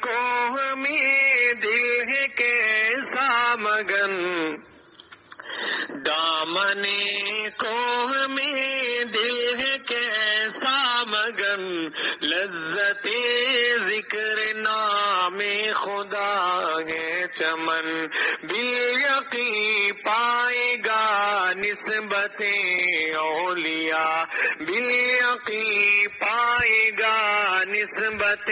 کوہ میں دل ہے کیسا مگن، دامنے کوہ میں دل ہے کیسا مگن، لذت ذکر نام خدا ہے چمن، بالیقین پائے گا نسبت اولیاء، بالیقین پائے گا نسبت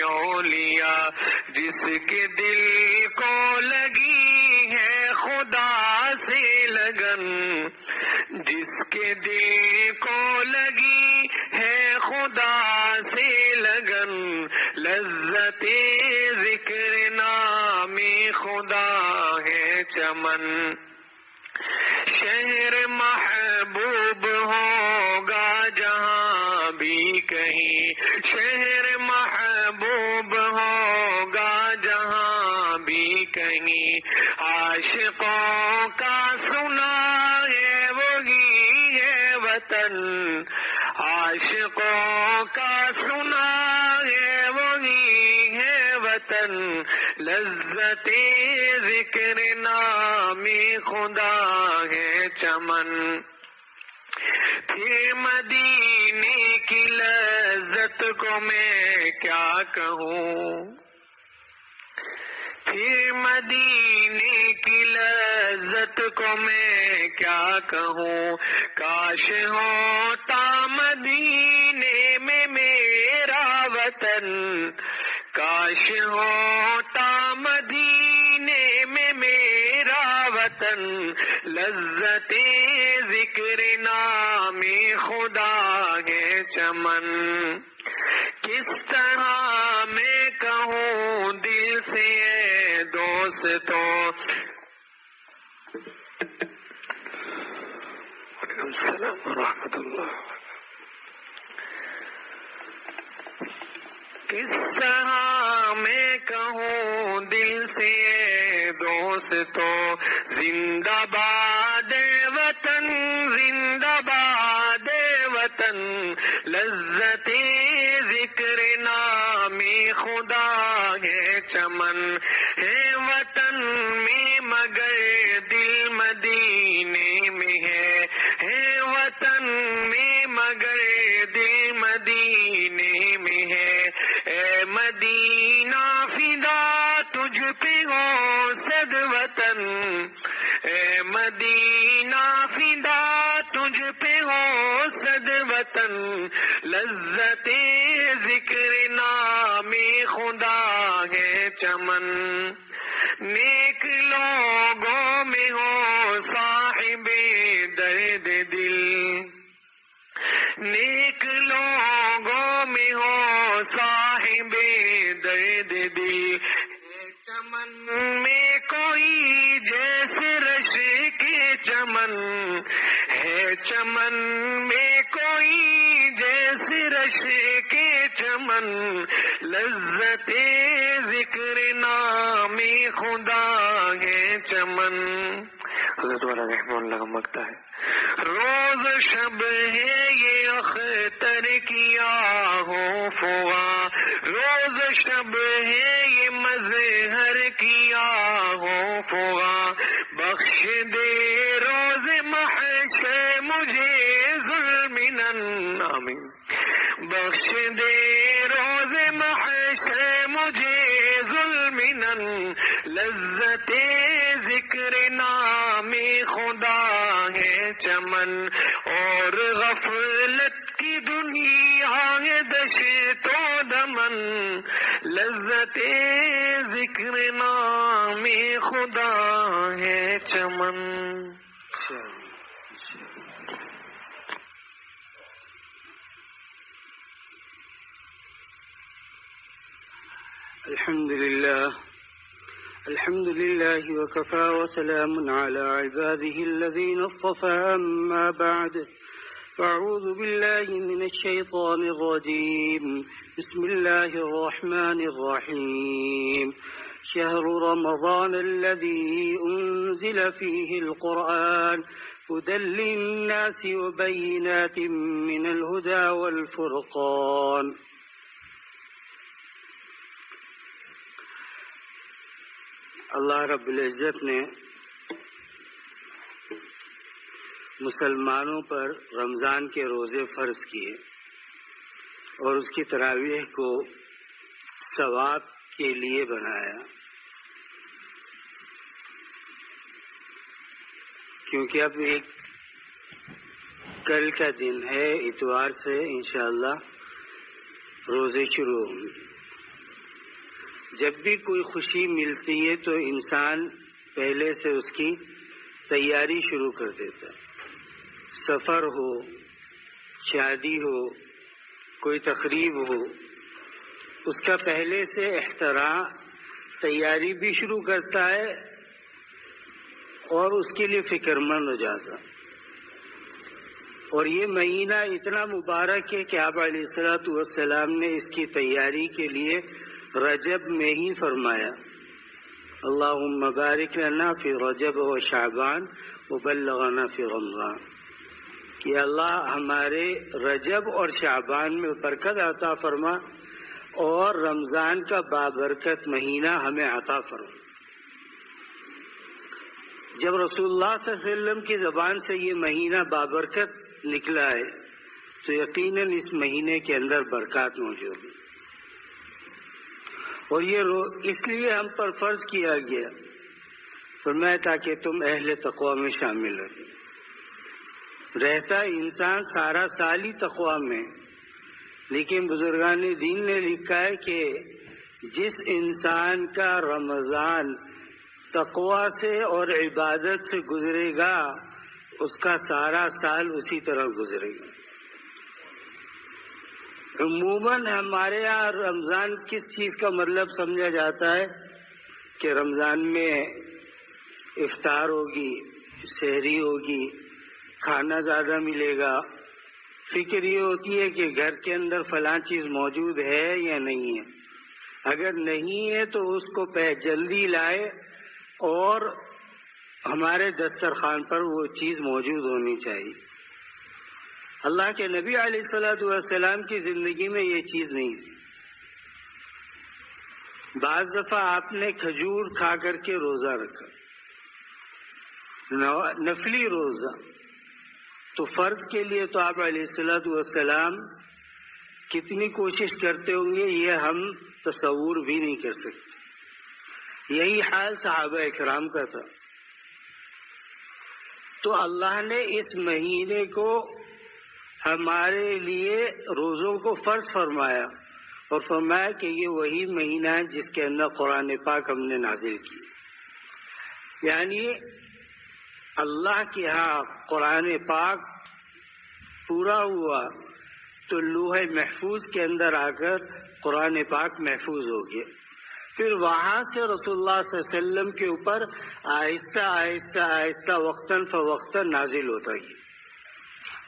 اولیاء، جس کے دل کو لگی ہے خدا سے لگن، جس کے دل کو لگی ہے خدا سے لگن، لذت ذکر نام خدا ہے چمن، شہر محبوب ہوگا جہاں بھی کہیں، شہر محبوب ہوگا جہاں بھی کہیں، عاشقوں کا سنا ہے وہی ہے وطن، عاشقوں کا سنا ہے وہی ہے وطن، لذت ذکر نام خدا ہے چمن، پھر مدینے کی لذت کو میں کیا کہوں، پھر مدینے کی لذت کو میں کیا کہوں، کاش ہوتا مدینے میں میرا وطن، کاش ہوتا مدینے میں میرا وطن، لذت ذکر نام خدا ہے چمن، کس طرح میں کہوں دل سے اے دوستوں، وعلیکم السلام ورحمۃ اللہ، کس طرح میں کہوں دل سے اے دوستوں، زندہ باد وطن، زندہ باد وطن، لذت ذکر نام خدا ہے چمن، ہے وطن میں مگر دل مدینے میں ہے وطن میں مگر دل مدینے میں ہے، اے مدینہ فدا تجھ پہ ہو صد وطن، اے مدینہ فدا تجھ پہ ہو صد وطن، لذت ذکر نام خدا ہے چمن، نیک لوگوں میں ہو صاحب درد دل، نیک لوگوں میں ہو صاحب درد دل، چمن میں کوئی جیسے رش کے چمن، ہے چمن میں کوئی جیسے رش کے چمن، لذت ذکر نام خدا ہے چمن، حضرت والا رحمہ اللہ کا مقطع ہے، روز شب ہے یہ اختر کیا ہو فوا، روز شب ہے یہ مظہر کیا ہو فوا، بخش دے روز محشر مجھے ظلم آمین، بخش دے روز محشر مجھے ظلم، لذت ذکر نام خدا ہے چمن، اور غفلت کی دنیا ہے دشت و دمن، لذت ذکر نام خدا ہے چمن۔ الحمد لله وكفى وسلام على عباده الذين اصطفى، أما بعد، فأعوذ بالله من الشيطان الرجيم، بسم الله الرحمن الرحيم، شهر رمضان الذي أنزل فيه القرآن هدى للناس وبينات من الهدى والفرقان، اللہ رب العزت نے مسلمانوں پر رمضان کے روزے فرض کیے اور اس کی تراویح کو ثواب کے لیے بنایا، کیونکہ اب ایک کل کا دن ہے، اتوار سے انشاءاللہ روزے شروع ہوں گے۔ جب بھی کوئی خوشی ملتی ہے تو انسان پہلے سے اس کی تیاری شروع کر دیتا ہے، سفر ہو، شادی ہو، کوئی تقریب ہو، اس کا پہلے سے احترام تیاری بھی شروع کرتا ہے اور اس کے لیے فکر مند ہو جاتا۔ اور یہ مہینہ اتنا مبارک ہے کہ آپ علیہ الصلوۃ والسلام نے اس کی تیاری کے لیے رجب میں ہی فرمایا، اللہم بارک لنا فی رجب و شعبان وبلغنا فی رمضان، کہ اللہ ہمارے رجب اور شعبان میں برکت عطا فرما اور رمضان کا بابرکت مہینہ ہمیں عطا فرما۔ جب رسول اللہ صلی اللہ علیہ وسلم کی زبان سے یہ مہینہ بابرکت نکلا ہے تو یقیناً اس مہینے کے اندر برکات موجود ہے، اور یہ اس لیے ہم پر فرض کیا گیا، فرمایا تاکہ تم اہل تقوی میں شامل رہتا انسان سارا سال ہی تقوی میں، لیکن بزرگان دین نے لکھا ہے کہ جس انسان کا رمضان تقوی سے اور عبادت سے گزرے گا اس کا سارا سال اسی طرح گزرے گا۔ عموماً ہمارے یہاں رمضان کس چیز کا مطلب سمجھا جاتا ہے کہ رمضان میں افطار ہوگی، سحری ہوگی، کھانا زیادہ ملے گا، فکر یہ ہوتی ہے کہ گھر کے اندر فلاں چیز موجود ہے یا نہیں ہے، اگر نہیں ہے تو اس کو جلدی لائے اور ہمارے دسترخوان پر وہ چیز موجود ہونی چاہیے۔ اللہ کے نبی علیہ الصلوۃ والسلام کی زندگی میں یہ چیز نہیں تھی۔ بعض دفعہ آپ نے کھجور کھا کر کے روزہ رکھا، نفلی روزہ، تو فرض کے لیے تو آپ علیہ الصلوۃ والسلام کتنی کوشش کرتے ہوں گے یہ ہم تصور بھی نہیں کر سکتے۔ یہی حال صحابہ اکرام کا تھا۔ تو اللہ نے اس مہینے کو ہمارے لیے روزوں کو فرض فرمایا اور فرمایا کہ یہ وہی مہینہ ہے جس کے اندر قرآن پاک ہم نے نازل کی، یعنی اللہ کے ہاں قرآن پاک پورا ہوا تو لوح محفوظ کے اندر آ کر قرآن پاک محفوظ ہو گیا، پھر وہاں سے رسول اللہ صلی اللہ علیہ وسلم کے اوپر آہستہ آہستہ آہستہ وقتاً فوقتاً نازل ہوتا گیا۔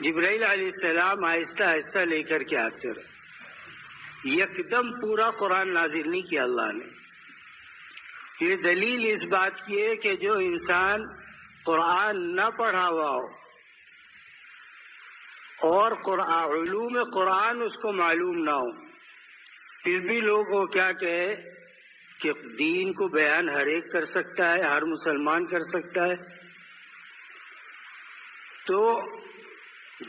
جبرائیل علیہ السلام آہستہ آہستہ لے کر کے آتے رہے، یکدم پورا قرآن نازل نہیں کیا اللہ نے۔ یہ دلیل اس بات کی ہے کہ جو انسان قرآن نہ پڑھا ہوا ہو اور علوم قرآن اس کو معلوم نہ ہو، پھر بھی لوگ وہ کیا کہے کہ دین کو بیان ہر ایک کر سکتا ہے، ہر مسلمان کر سکتا ہے۔ تو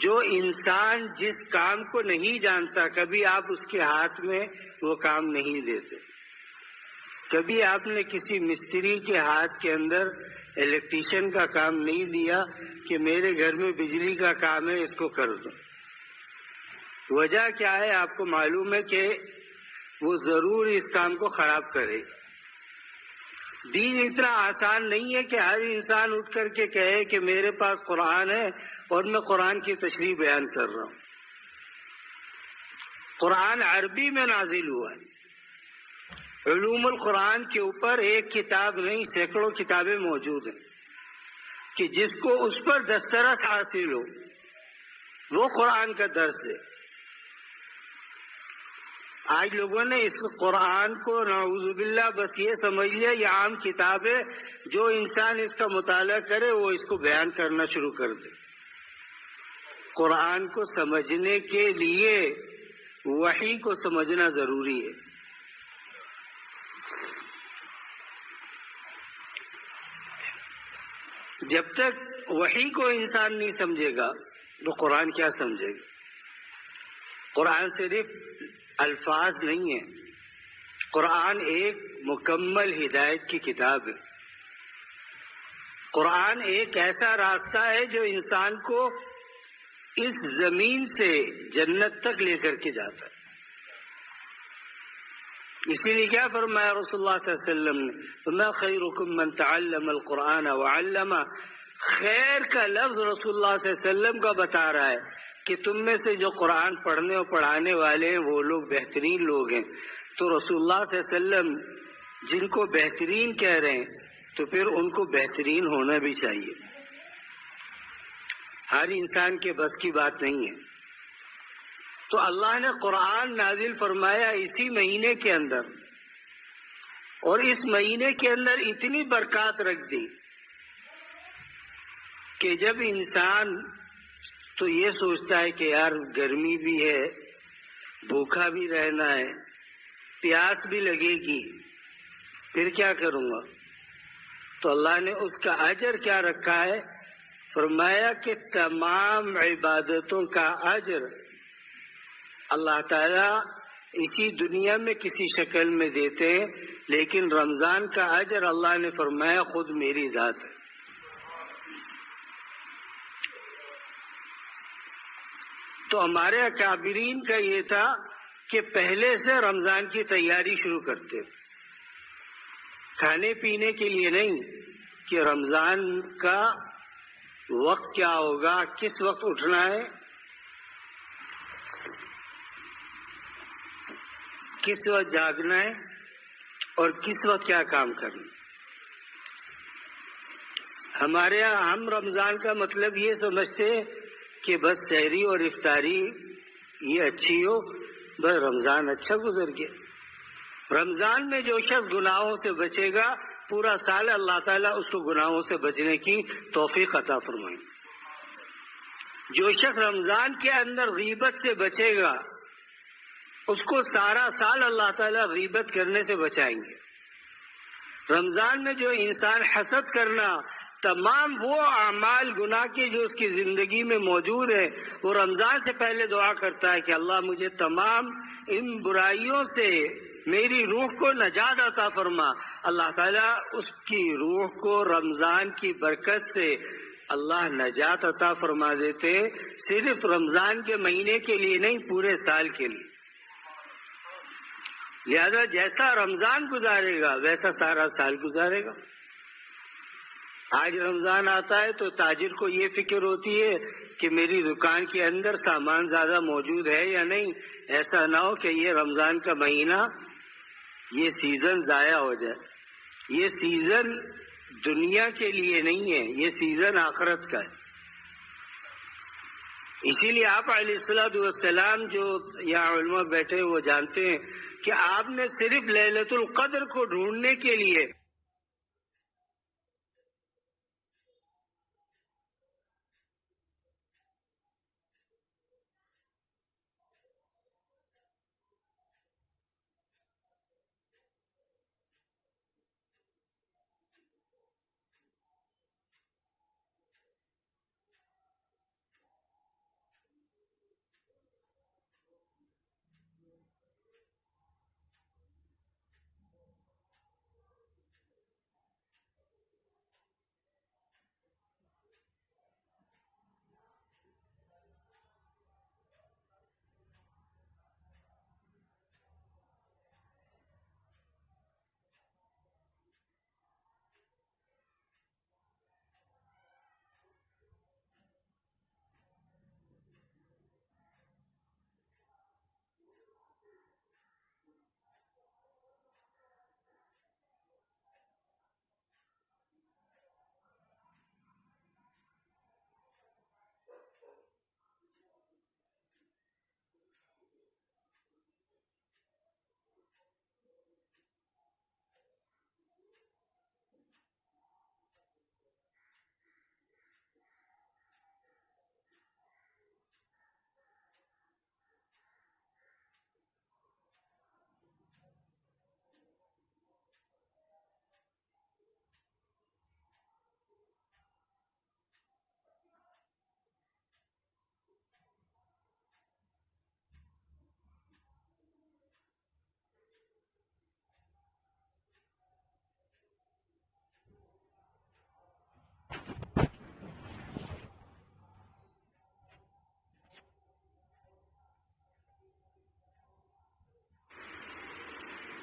جو انسان جس کام کو نہیں جانتا، کبھی آپ اس کے ہاتھ میں وہ کام نہیں دیتے۔ کبھی آپ نے کسی مستری کے ہاتھ کے اندر الیکٹریشین کا کام نہیں دیا کہ میرے گھر میں بجلی کا کام ہے، اس کو کر دو۔ وجہ کیا ہے آپ کو معلوم ہے کہ وہ ضرور اس کام کو خراب کرے۔ دین اتنا آسان نہیں ہے کہ ہر انسان اٹھ کر کے کہے کہ میرے پاس قرآن ہے اور میں قرآن کی تشریح بیان کر رہا ہوں۔ قرآن عربی میں نازل ہوا ہے، علوم القرآن کے اوپر ایک کتاب نہیں سینکڑوں کتابیں موجود ہیں کہ جس کو اس پر دسترس حاصل ہو وہ قرآن کا درس ہے۔ آج لوگوں نے اس قرآن کو نعوذ باللہ بس یہ سمجھ لیا یہ عام کتاب ہے، جو انسان اس کا مطالعہ کرے وہ اس کو بیان کرنا شروع کر دے۔ قرآن کو سمجھنے کے لیے وحی کو سمجھنا ضروری ہے۔ جب تک وحی کو انسان نہیں سمجھے گا تو قرآن کیا سمجھے گا؟ قرآن صرف الفاظ نہیں ہے، قرآن ایک مکمل ہدایت کی کتاب ہے۔ قرآن ایک ایسا راستہ ہے جو انسان کو اس زمین سے جنت تک لے کر کے جاتا ہے۔ اسی لیے کیا فرمایا رسول اللہ صلی اللہ علیہ وسلم نے؟ فرمایا خیرکم من تعلم القرآن وعلمہ۔ خیر کا لفظ رسول اللہ صلی اللہ علیہ وسلم کا بتا رہا ہے کہ تم میں سے جو قرآن پڑھنے اور پڑھانے والے ہیں وہ لوگ بہترین لوگ ہیں۔ تو رسول اللہ صلی اللہ علیہ وسلم جن کو بہترین کہہ رہے ہیں تو پھر ان کو بہترین ہونا بھی چاہیے۔ ہر انسان کے بس کی بات نہیں ہے۔ تو اللہ نے قرآن نازل فرمایا اسی مہینے کے اندر، اور اس مہینے کے اندر اتنی برکات رکھ دی کہ جب انسان تو یہ سوچتا ہے کہ یار گرمی بھی ہے، بھوکا بھی رہنا ہے، پیاس بھی لگے گی، پھر کیا کروں گا؟ تو اللہ نے اس کا اجر کیا رکھا ہے؟ فرمایا کہ تمام عبادتوں کا اجر اللہ تعالیٰ اسی دنیا میں کسی شکل میں دیتے ہیں، لیکن رمضان کا اجر اللہ نے فرمایا خود میری ذات ہے۔ تو ہمارے اکابرین کا یہ تھا کہ پہلے سے رمضان کی تیاری شروع کرتے، کھانے پینے کے لیے نہیں کہ رمضان کا وقت کیا ہوگا، کس وقت اٹھنا ہے، کس وقت جاگنا ہے، اور کس وقت کیا کام کرنا۔ ہمارے یہاں ہم رمضان کا مطلب یہ سمجھتے کہ بس سحری اور افطاری یہ اچھی ہو، بس رمضان اچھا گزر گیا۔ رمضان میں جو شخص گناہوں سے بچے گا پورا سال اللہ تعالیٰ اس کو گناہوں سے بچنے کی توفیق عطا فرمائے۔ جو شخص رمضان کے اندر غیبت سے بچے گا اس کو سارا سال اللہ تعالیٰ غیبت کرنے سے بچائیں گے۔ رمضان میں جو انسان حسد کرنا، تمام وہ اعمال گناہ کے جو اس کی زندگی میں موجود ہے، وہ رمضان سے پہلے دعا کرتا ہے کہ اللہ مجھے تمام ان برائیوں سے میری روح کو نجات عطا فرما۔ اللہ تعالیٰ اس کی روح کو رمضان کی برکت سے اللہ نجات عطا فرما دیتے، صرف رمضان کے مہینے کے لیے نہیں، پورے سال کے لیے۔ لہذا جیسا رمضان گزارے گا ویسا سارا سال گزارے گا۔ آج رمضان آتا ہے تو تاجر کو یہ فکر ہوتی ہے کہ میری دکان کے اندر سامان زیادہ موجود ہے یا نہیں، ایسا نہ ہو کہ یہ رمضان کا مہینہ یہ سیزن ضائع ہو جائے۔ یہ سیزن دنیا کے لیے نہیں ہے، یہ سیزن آخرت کا ہے۔ اسی لیے آپ علیہ الصلوۃ والسلام جو یہاں علماء بیٹھے وہ جانتے ہیں کہ آپ نے صرف لیلۃ القدر کو ڈھونڈنے کے لیے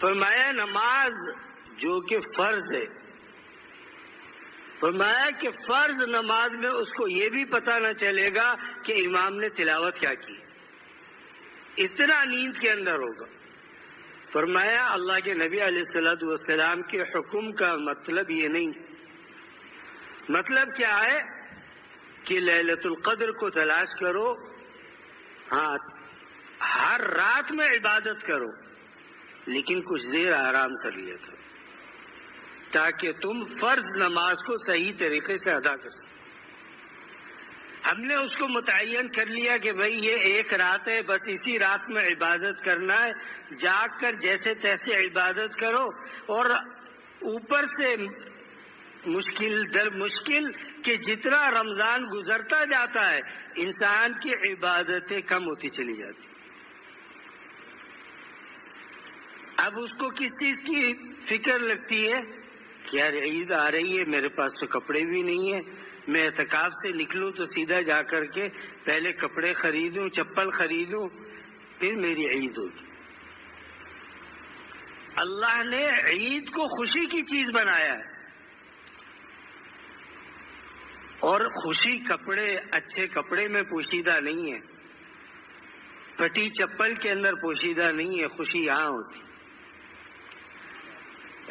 فرمایا نماز جو کہ فرض ہے، فرمایا کہ فرض نماز میں اس کو یہ بھی پتہ نہ چلے گا کہ امام نے تلاوت کیا کی، اتنا نیند کے اندر ہوگا۔ فرمایا اللہ کے نبی علیہ الصلوۃ والسلام کے حکم کا مطلب یہ نہیں، مطلب کیا ہے کہ لیلۃ القدر کو تلاش کرو، ہاں ہر رات میں عبادت کرو، لیکن کچھ دیر آرام کر لیا کرو تاکہ تم فرض نماز کو صحیح طریقے سے ادا کر سکو۔ ہم نے اس کو متعین کر لیا کہ بھئی یہ ایک رات ہے، بس اسی رات میں عبادت کرنا ہے، جاگ کر جیسے تیسے عبادت کرو، اور اوپر سے مشکل در مشکل کہ جتنا رمضان گزرتا جاتا ہے انسان کی عبادتیں کم ہوتی چلی جاتی۔ اب اس کو کس چیز کی فکر لگتی ہے کہ یار عید آ رہی ہے، میرے پاس تو کپڑے بھی نہیں ہیں، میں اعتکاف سے نکلوں تو سیدھا جا کر کے پہلے کپڑے خریدوں، چپل خریدوں، پھر میری عید ہوگی۔ اللہ نے عید کو خوشی کی چیز بنایا ہے، اور خوشی کپڑے، اچھے کپڑے میں پوشیدہ نہیں ہے، پھٹی چپل کے اندر پوشیدہ نہیں ہے، خوشی یہاں ہوتی۔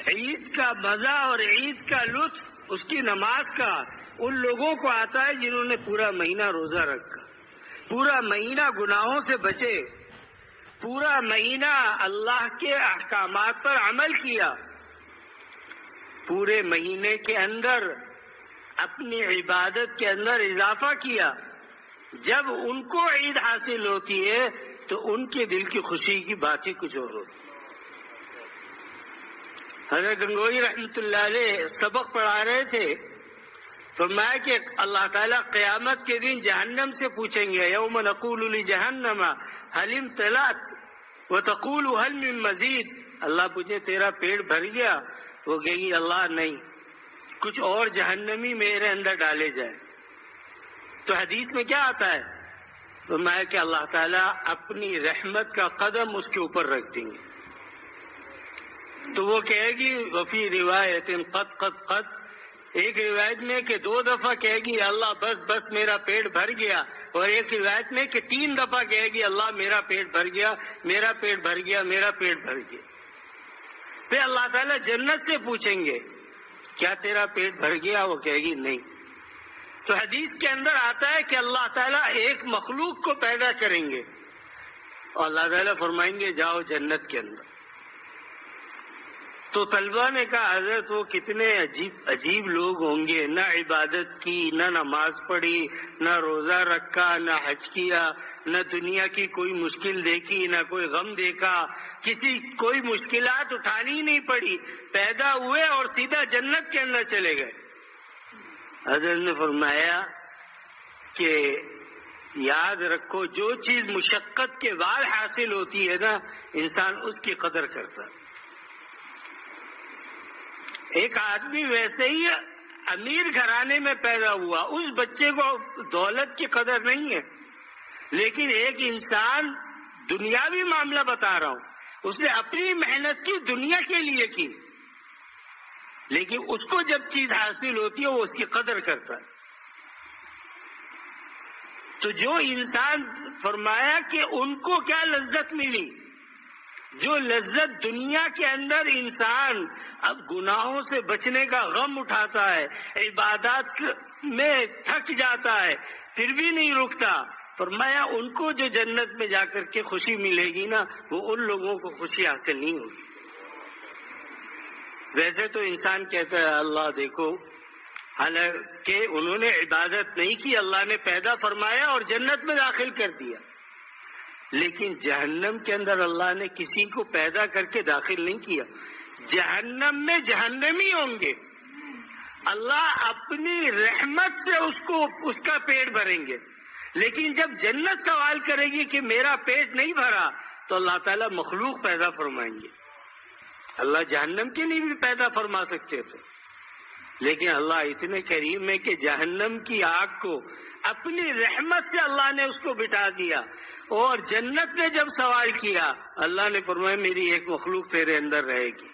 عید کا مزہ اور عید کا لطف اس کی نماز کا ان لوگوں کو آتا ہے جنہوں نے پورا مہینہ روزہ رکھا، پورا مہینہ گناہوں سے بچے، پورا مہینہ اللہ کے احکامات پر عمل کیا، پورے مہینے کے اندر اپنی عبادت کے اندر اضافہ کیا۔ جب ان کو عید حاصل ہوتی ہے تو ان کے دل کی خوشی کی بات ہی کچھ اور ہوتی۔ حضرت گنگوئی رحمۃ اللہ علیہ سبق پڑھا رہے تھے، فرمایا کہ اللہ تعالیٰ قیامت کے دن جہنم سے پوچھیں گے، یوم نقول لجہنم هل امتلأت وتقول هل من مزید، اللہ پوچھے تیرا پیٹ بھر گیا؟ وہ کہے گی اللہ نہیں، کچھ اور جہنمی میرے اندر ڈالے جائے۔ تو حدیث میں کیا آتا ہے؟ فرمایا کہ اللہ تعالیٰ اپنی رحمت کا قدم اس کے اوپر رکھ دیں گے، تو وہ کہے گی وفی روایت قد قد قد، ایک روایت میں کہ 2 دفعہ کہے گی اللہ بس بس میرا پیٹ بھر گیا، اور ایک روایت میں کہ 3 دفعہ کہے گی اللہ میرا پیٹ بھر گیا، میرا پیٹ بھر گیا، میرا پیٹ بھر گیا۔ پھر اللہ تعالیٰ جنت سے پوچھیں گے کیا تیرا پیٹ بھر گیا؟ وہ کہے گی نہیں۔ تو حدیث کے اندر آتا ہے کہ اللہ تعالیٰ ایک مخلوق کو پیدا کریں گے اور اللہ تعالیٰ فرمائیں گے جاؤ جنت کے اندر۔ تو طلبہ نے کہا حضرت وہ کتنے عجیب لوگ ہوں گے، نہ عبادت کی، نہ نماز پڑھی، نہ روزہ رکھا، نہ حج کیا، نہ دنیا کی کوئی مشکل دیکھی، نہ کوئی غم دیکھا، کوئی مشکلات اٹھانی نہیں پڑی، پیدا ہوئے اور سیدھا جنت کے اندر چلے گئے۔ حضرت نے فرمایا کہ یاد رکھو جو چیز مشقت کے بعد حاصل ہوتی ہے نا، انسان اس کی قدر کرتا ہے۔ ایک آدمی ویسے ہی امیر گھرانے میں پیدا ہوا، اس بچے کو دولت کی قدر نہیں ہے، لیکن ایک انسان، دنیاوی معاملہ بتا رہا ہوں، اس نے اپنی محنت کی دنیا کے لیے کی، لیکن اس کو جب چیز حاصل ہوتی ہے وہ اس کی قدر کرتا ہے۔ تو جو انسان فرمایا کہ ان کو کیا لذت ملی، جو لذت دنیا کے اندر انسان اب گناہوں سے بچنے کا غم اٹھاتا ہے، عبادات میں تھک جاتا ہے پھر بھی نہیں رکتا، فرمایا ان کو جو جنت میں جا کر کے خوشی ملے گی نا، وہ ان لوگوں کو خوشی حاصل نہیں ہوگی۔ ویسے تو انسان کہتا ہے اللہ دیکھو، حالانکہ انہوں نے عبادت نہیں کی، اللہ نے پیدا فرمایا اور جنت میں داخل کر دیا، لیکن جہنم کے اندر اللہ نے کسی کو پیدا کر کے داخل نہیں کیا۔ جہنم میں جہنمی ہوں گے، اللہ اپنی رحمت سے اس کا پیٹ بھریں گے، لیکن جب جنت سوال کرے گی کہ میرا پیٹ نہیں بھرا تو اللہ تعالیٰ مخلوق پیدا فرمائیں گے۔ اللہ جہنم کے لیے بھی پیدا فرما سکتے تھے، لیکن اللہ اتنے کریم ہے کہ جہنم کی آگ کو اپنی رحمت سے اللہ نے اس کو بٹھا دیا، اور جنت نے جب سوال کیا اللہ نے فرمایا میری ایک مخلوق تیرے اندر رہے گی،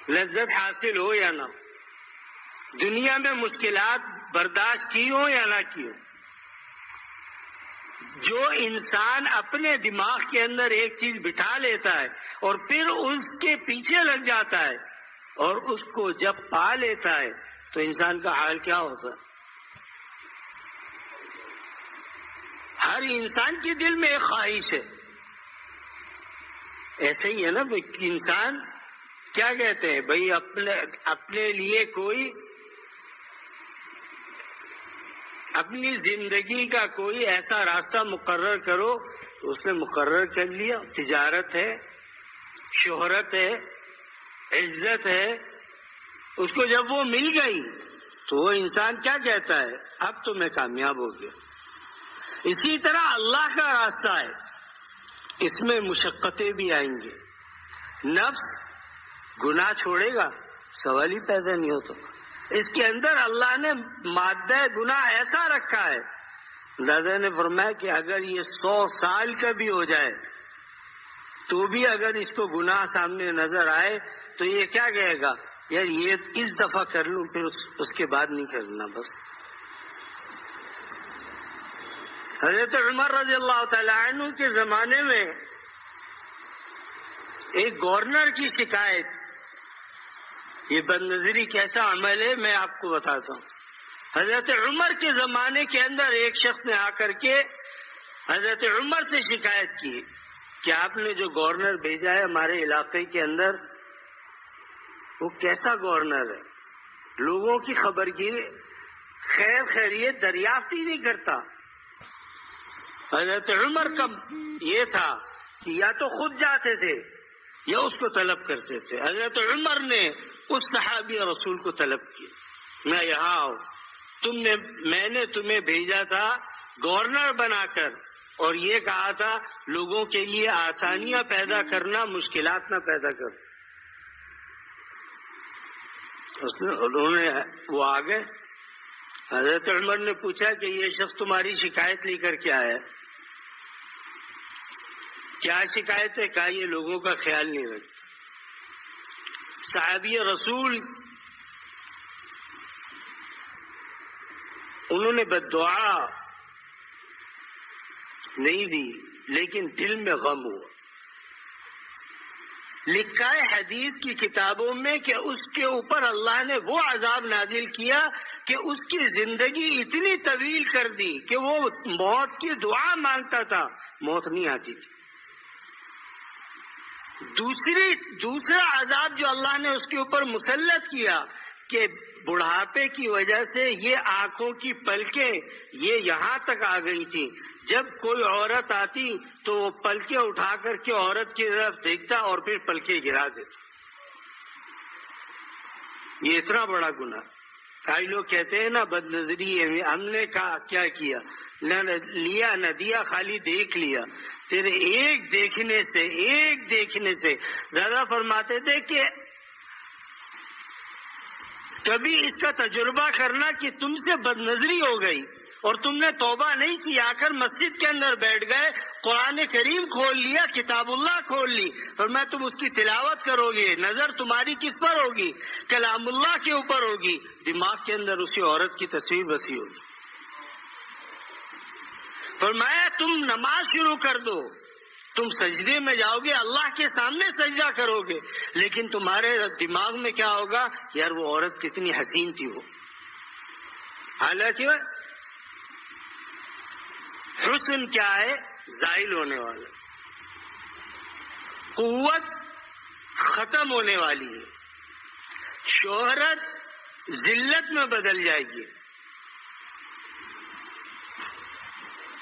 لذت حاصل ہو یا نہ ہو، دنیا میں مشکلات برداشت کی ہو یا نہ کی ہو۔ جو انسان اپنے دماغ کے اندر ایک چیز بٹھا لیتا ہے اور پھر اس کے پیچھے لگ جاتا ہے اور اس کو جب پا لیتا ہے تو انسان کا حال کیا ہوتا ہے؟ ہر انسان کے دل میں ایک خواہش ہے، ایسے ہی ہے نا انسان کیا کہتے ہیں بھائی اپنے لیے کوئی اپنی زندگی کا کوئی ایسا راستہ مقرر کرو، اس نے مقرر کر لیا، تجارت ہے، شہرت ہے، عزت ہے، اس کو جب وہ مل گئی تو وہ انسان کیا کہتا ہے اب تو میں کامیاب ہو گیا۔ اسی طرح اللہ کا راستہ ہے، اس میں مشقتیں بھی آئیں گے، نفس گناہ چھوڑے گا سوال ہی پیدا نہیں ہوتا۔ اس کے اندر اللہ نے مادہ گناہ ایسا رکھا ہے، دادا نے فرمایا کہ اگر یہ 100 سال کا بھی ہو جائے تو بھی اگر اس کو گناہ سامنے نظر آئے تو یہ کیا کہے گا یار یہ اس دفعہ کر لوں پھر اس کے بعد نہیں کرنا بس۔ حضرت عمر رضی اللہ تعالیٰ عنہ کے زمانے میں ایک گورنر کی شکایت، یہ بد نظری کیسا عمل ہے میں آپ کو بتاتا ہوں۔ حضرت عمر کے زمانے کے اندر ایک شخص نے آ کر کے حضرت عمر سے شکایت کی کہ آپ نے جو گورنر بھیجا ہے ہمارے علاقے کے اندر وہ کیسا گورنر ہے، لوگوں کی خبر گیری خیر خیریت دریافت ہی نہیں کرتا۔ حضرت عمر کا یہ تھا کہ یا تو خود جاتے تھے یا اس کو طلب کرتے تھے۔ حضرت عمر نے اس صحابی رسول کو طلب کیا، میں یہاں آؤ، میں نے تمہیں بھیجا تھا گورنر بنا کر اور یہ کہا تھا لوگوں کے لیے آسانیاں پیدا کرنا، مشکلات نہ پیدا کر۔ وہ آ گئے، حضرت عمر نے پوچھا کہ یہ شخص تمہاری شکایت لے کر کے آیا، کیا شکایت ہے؟ کہا یہ لوگوں کا خیال نہیں رکھتا۔ صحابی رسول انہوں نے بد دعا نہیں دی لیکن دل میں غم ہوا۔ لکھا ہے حدیث کی کتابوں میں کہ اس کے اوپر اللہ نے وہ عذاب نازل کیا کہ اس کی زندگی اتنی طویل کر دی کہ وہ موت کی دعا مانگتا تھا، موت نہیں آتی تھی۔ دوسرا عذاب جو اللہ نے اس کے اوپر مسلط کیا کہ بڑھاپے کی وجہ سے یہ آنکھوں کی پلکیں یہ یہاں تک آ گئی تھی، جب کوئی عورت آتی تو وہ پلکیں اٹھا کر کے عورت کی طرف دیکھتا اور پھر پلکیں گرا دیتا۔ یہ اتنا بڑا گناہ۔ کئی لوگ کہتے ہیں نا بد نظری ہے، ہم نے کیا کیا، نہ لیا نہ دیا، خالی دیکھ لیا۔ تیرے ایک دیکھنے سے زیادہ فرماتے تھے کہ کبھی اس کا تجربہ کرنا کہ تم سے بد نظری ہو گئی اور تم نے توبہ نہیں کی، آ کر مسجد کے اندر بیٹھ گئے، قرآن کریم کھول لیا، کتاب اللہ کھول لی، اور میں تم اس کی تلاوت کرو گے، نظر تمہاری کس پر ہوگی؟ کلام اللہ کے اوپر ہوگی، دماغ کے اندر اسی عورت کی تصویر بسی ہوگی۔ فرمایا تم نماز شروع کر دو، تم سجدے میں جاؤ گے، اللہ کے سامنے سجدہ کرو گے، لیکن تمہارے دماغ میں کیا ہوگا؟ یار وہ عورت کتنی حسین تھی وہ۔ حالانکہ حسن کیا ہے؟ زائل ہونے والا، قوت ختم ہونے والی ہے، شہرت ذلت میں بدل جائے گی۔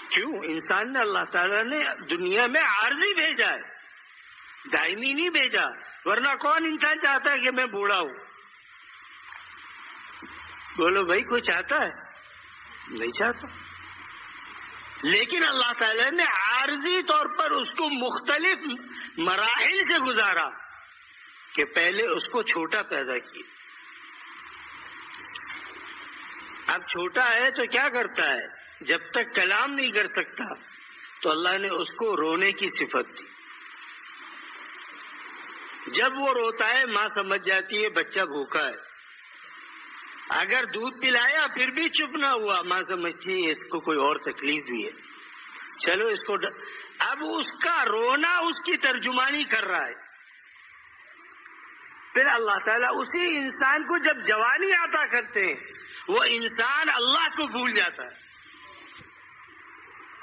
کیوں؟ انسان نے اللہ تعالیٰ نے دنیا میں عارضی بھیجا ہے، دائمی نہیں بھیجا، ورنہ کون انسان چاہتا ہے کہ میں بوڑھا ہوں؟ بولو بھائی کوئی چاہتا ہے؟ نہیں چاہتا۔ لیکن اللہ تعالیٰ نے عارضی طور پر اس کو مختلف مراحل سے گزارا کہ پہلے اس کو چھوٹا پیدا کیا۔ اب چھوٹا ہے تو کیا کرتا ہے؟ جب تک کلام نہیں کر سکتا تو اللہ نے اس کو رونے کی صفت دی. جب وہ روتا ہے ماں سمجھ جاتی ہے بچہ بھوکا ہے. اگر دودھ پلایا پھر بھی چپ نہ ہوا، ماں سمجھتی ہے اس کو کوئی اور تکلیف بھی ہے، چلو اس کو اب اس کا رونا اس کی ترجمانی کر رہا ہے. پھر اللہ تعالیٰ اسی انسان کو جب جوانی عطا کرتے ہیں وہ انسان اللہ کو بھول جاتا ہے.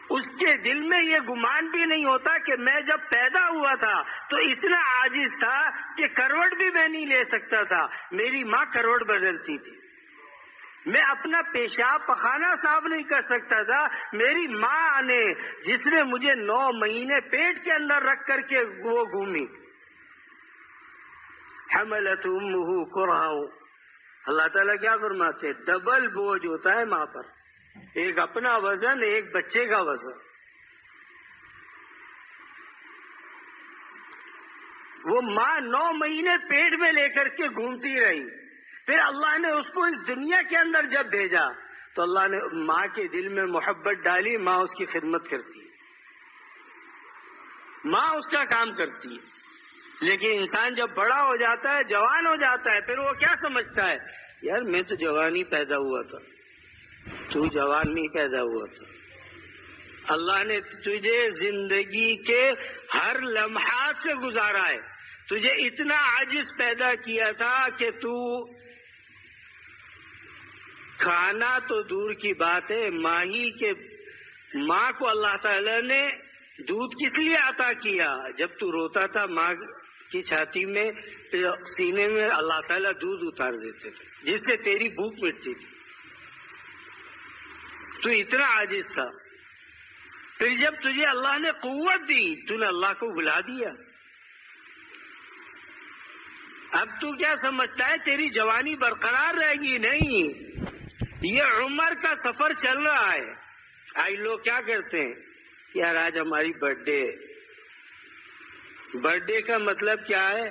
اس کے دل میں یہ گمان بھی نہیں ہوتا کہ میں جب پیدا ہوا تھا تو اتنا عاجز تھا کہ کروٹ بھی میں نہیں لے سکتا تھا، میری ماں کروٹ بدلتی تھی. میں اپنا پیشاب پخانہ صاف نہیں کر سکتا تھا، میری ماں نے جس نے مجھے 9 مہینے پیٹ کے اندر رکھ کر کے وہ گھومی. حملت امہ کرہا. اللہ تعالیٰ کیا فرماتے؟ ڈبل بوجھ ہوتا ہے ماں پر، ایک اپنا وزن ایک بچے کا وزن. وہ ماں 9 مہینے پیٹ میں لے کر کے گھومتی رہی. پھر اللہ نے اس کو اس دنیا کے اندر جب بھیجا تو اللہ نے ماں کے دل میں محبت ڈالی، ماں اس کی خدمت کرتی ہے، ماں اس کا کام کرتی ہے. لیکن انسان جب بڑا ہو جاتا ہے، جوان ہو جاتا ہے، پھر وہ کیا سمجھتا ہے؟ یار میں تو جوان ہی پیدا ہوا تھا، تو جوان نہیں پیدا ہوا تھا. اللہ نے تجھے زندگی کے ہر لمحات سے گزارا ہے، تجھے اتنا عاجز پیدا کیا تھا کہ تو کھانا تو دور کی بات ہے، ماں کو اللہ تعالیٰ نے دودھ کس لیے عطا کیا؟ جب تو روتا تھا ماں کی چھاتی میں سینے میں اللہ تعالیٰ دودھ اتار دیتے تھے جس سے تیری بھوک مٹتی تھی. تو اتنا عاجز تھا. پھر جب تجھے اللہ نے قوت دی تو نے اللہ کو بلا دیا. اب تو کیا سمجھتا ہے تیری جوانی برقرار رہے گی؟ نہیں، یہ عمر کا سفر چل رہا ہے. آج لوگ کیا کرتے ہیں؟ یار آج ہماری برتھ ڈے کا مطلب کیا ہے؟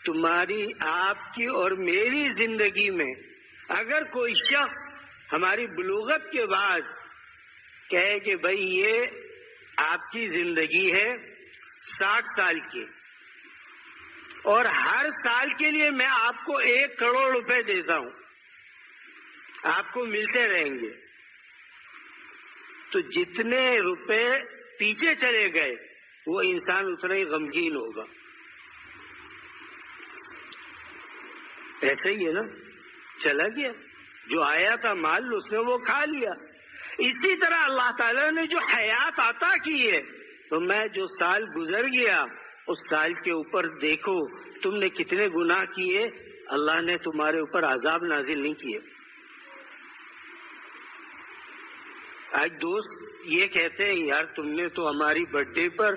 تمہاری، آپ کی اور میری زندگی میں اگر کوئی شخص ہماری بلوغت کے بعد کہے کہ بھائی یہ آپ کی زندگی ہے 60 سال کی اور ہر سال کے لیے میں آپ کو 1 کروڑ روپے دیتا ہوں، آپ کو ملتے رہیں گے، تو جتنے روپے پیچھے چلے گئے وہ انسان اتنا ہی غمگین ہوگا. ایسا ہی ہے نا، چلا گیا جو آیا تھا مال اس نے وہ کھا لیا. اسی طرح اللہ تعالیٰ نے جو حیات عطا کی ہے تو میں جو سال گزر گیا اس سال کے اوپر دیکھو تم نے کتنے گناہ کیے، اللہ نے تمہارے اوپر عذاب نازل نہیں کیے. آج دوست یہ کہتے ہیں یار تم نے تو ہماری برتھ ڈے پر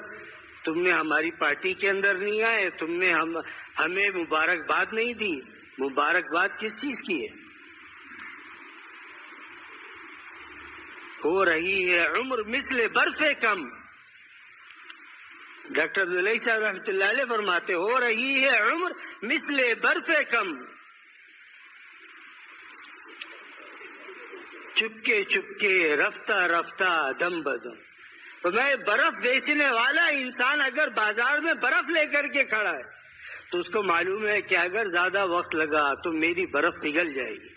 تم نے ہماری پارٹی کے اندر نہیں آئے، تم نے ہمیں مبارکباد نہیں دی. مبارکباد کس چیز کی ہے؟ ہو رہی ہے عمر مثل برف کم. ڈاکٹر عبداللہ صاحب رحمۃ اللہ علیہ فرماتے ہو رہی ہے عمر مثل برف کم، چپکے چپکے رفتہ رفتہ دم بدم. تو میں برف بیچنے والا انسان اگر بازار میں برف لے کر کے کھڑا ہے تو اس کو معلوم ہے کہ اگر زیادہ وقت لگا تو میری برف پگھل جائے گی.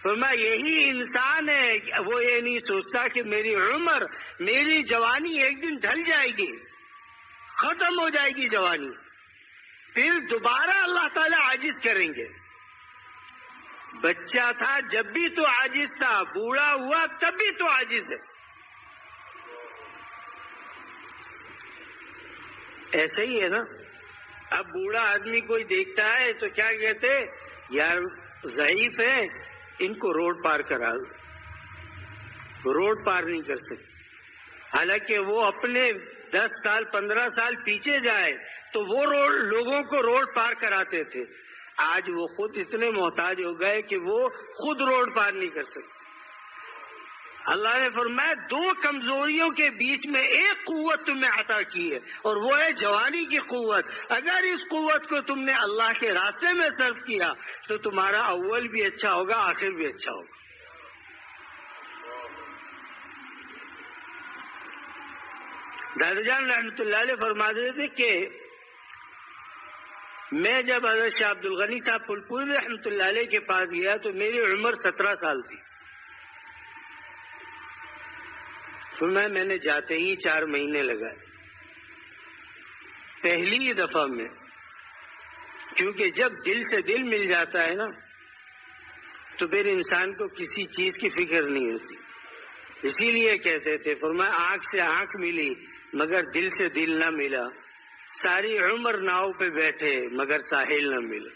تو میں یہی انسان ہے، وہ یہ نہیں سوچتا کہ میری عمر، میری جوانی ایک دن ڈھل جائے گی، ختم ہو جائے گی جوانی، پھر دوبارہ اللہ تعالیٰ عاجز کریں گے. بچہ تھا جب بھی تو عاجز تھا، بوڑھا ہوا تب بھی تو عاجز ہے. ایسا ہی ہے نا. اب بوڑھا آدمی کوئی دیکھتا ہے تو کیا کہتے؟ یار ضعیف ہے، ان کو روڈ پار کرا دو. روڈ پار نہیں کر سکتے، حالانکہ وہ اپنے 10 سال 15 سال پیچھے جائے تو وہ لوگوں کو روڈ پار کراتے تھے. آج وہ خود اتنے محتاج ہو گئے کہ وہ خود روڈ پار نہیں کر سکتے. اللہ نے فرمایا 2 کمزوریوں کے بیچ میں ایک قوت تمہیں عطا کی ہے اور وہ ہے جوانی کی قوت. اگر اس قوت کو تم نے اللہ کے راستے میں صرف کیا تو تمہارا اول بھی اچھا ہوگا، آخر بھی اچھا ہوگا. دادا جان رحمۃ اللہ علیہ فرماتے تھے کہ میں جب حضرت شاہ عبد الغنی صاحب پھلپوری رحمۃ اللہ علیہ کے پاس گیا تو میری عمر 17 سال تھی. فرمایا میں نے جاتے ہی 4 مہینے لگائے پہلی دفعہ میں، کیونکہ جب دل سے دل مل جاتا ہے نا تو پھر انسان کو کسی چیز کی فکر نہیں ہوتی. اسی لیے کہتے تھے، فرمایا آنکھ سے آنکھ ملی مگر دل سے دل نہ ملا، ساری عمر ناؤ پہ بیٹھے مگر ساحل نہ ملا.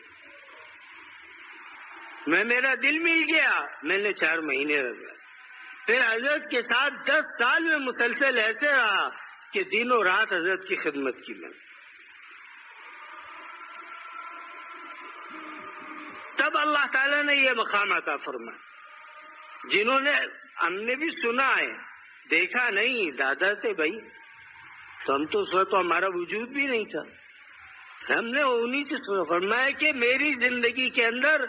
میرا دل مل گیا، میں نے 4 مہینے لگا. پھر حضرت کے ساتھ 10 سال میں مسلسل ایسے رہا کہ دن و رات حضرت کی خدمت کی میں. تب اللہ تعالیٰ نے یہ مقام عطا فرمایا. جنہوں نے، ہم نے بھی سنا ہے، دیکھا نہیں، دادا تھے بھائی، تو ہم تو اس وقت تو ہمارا وجود بھی نہیں تھا. ہم نے انہیں سے سنا. فرمایا کہ میری زندگی کے اندر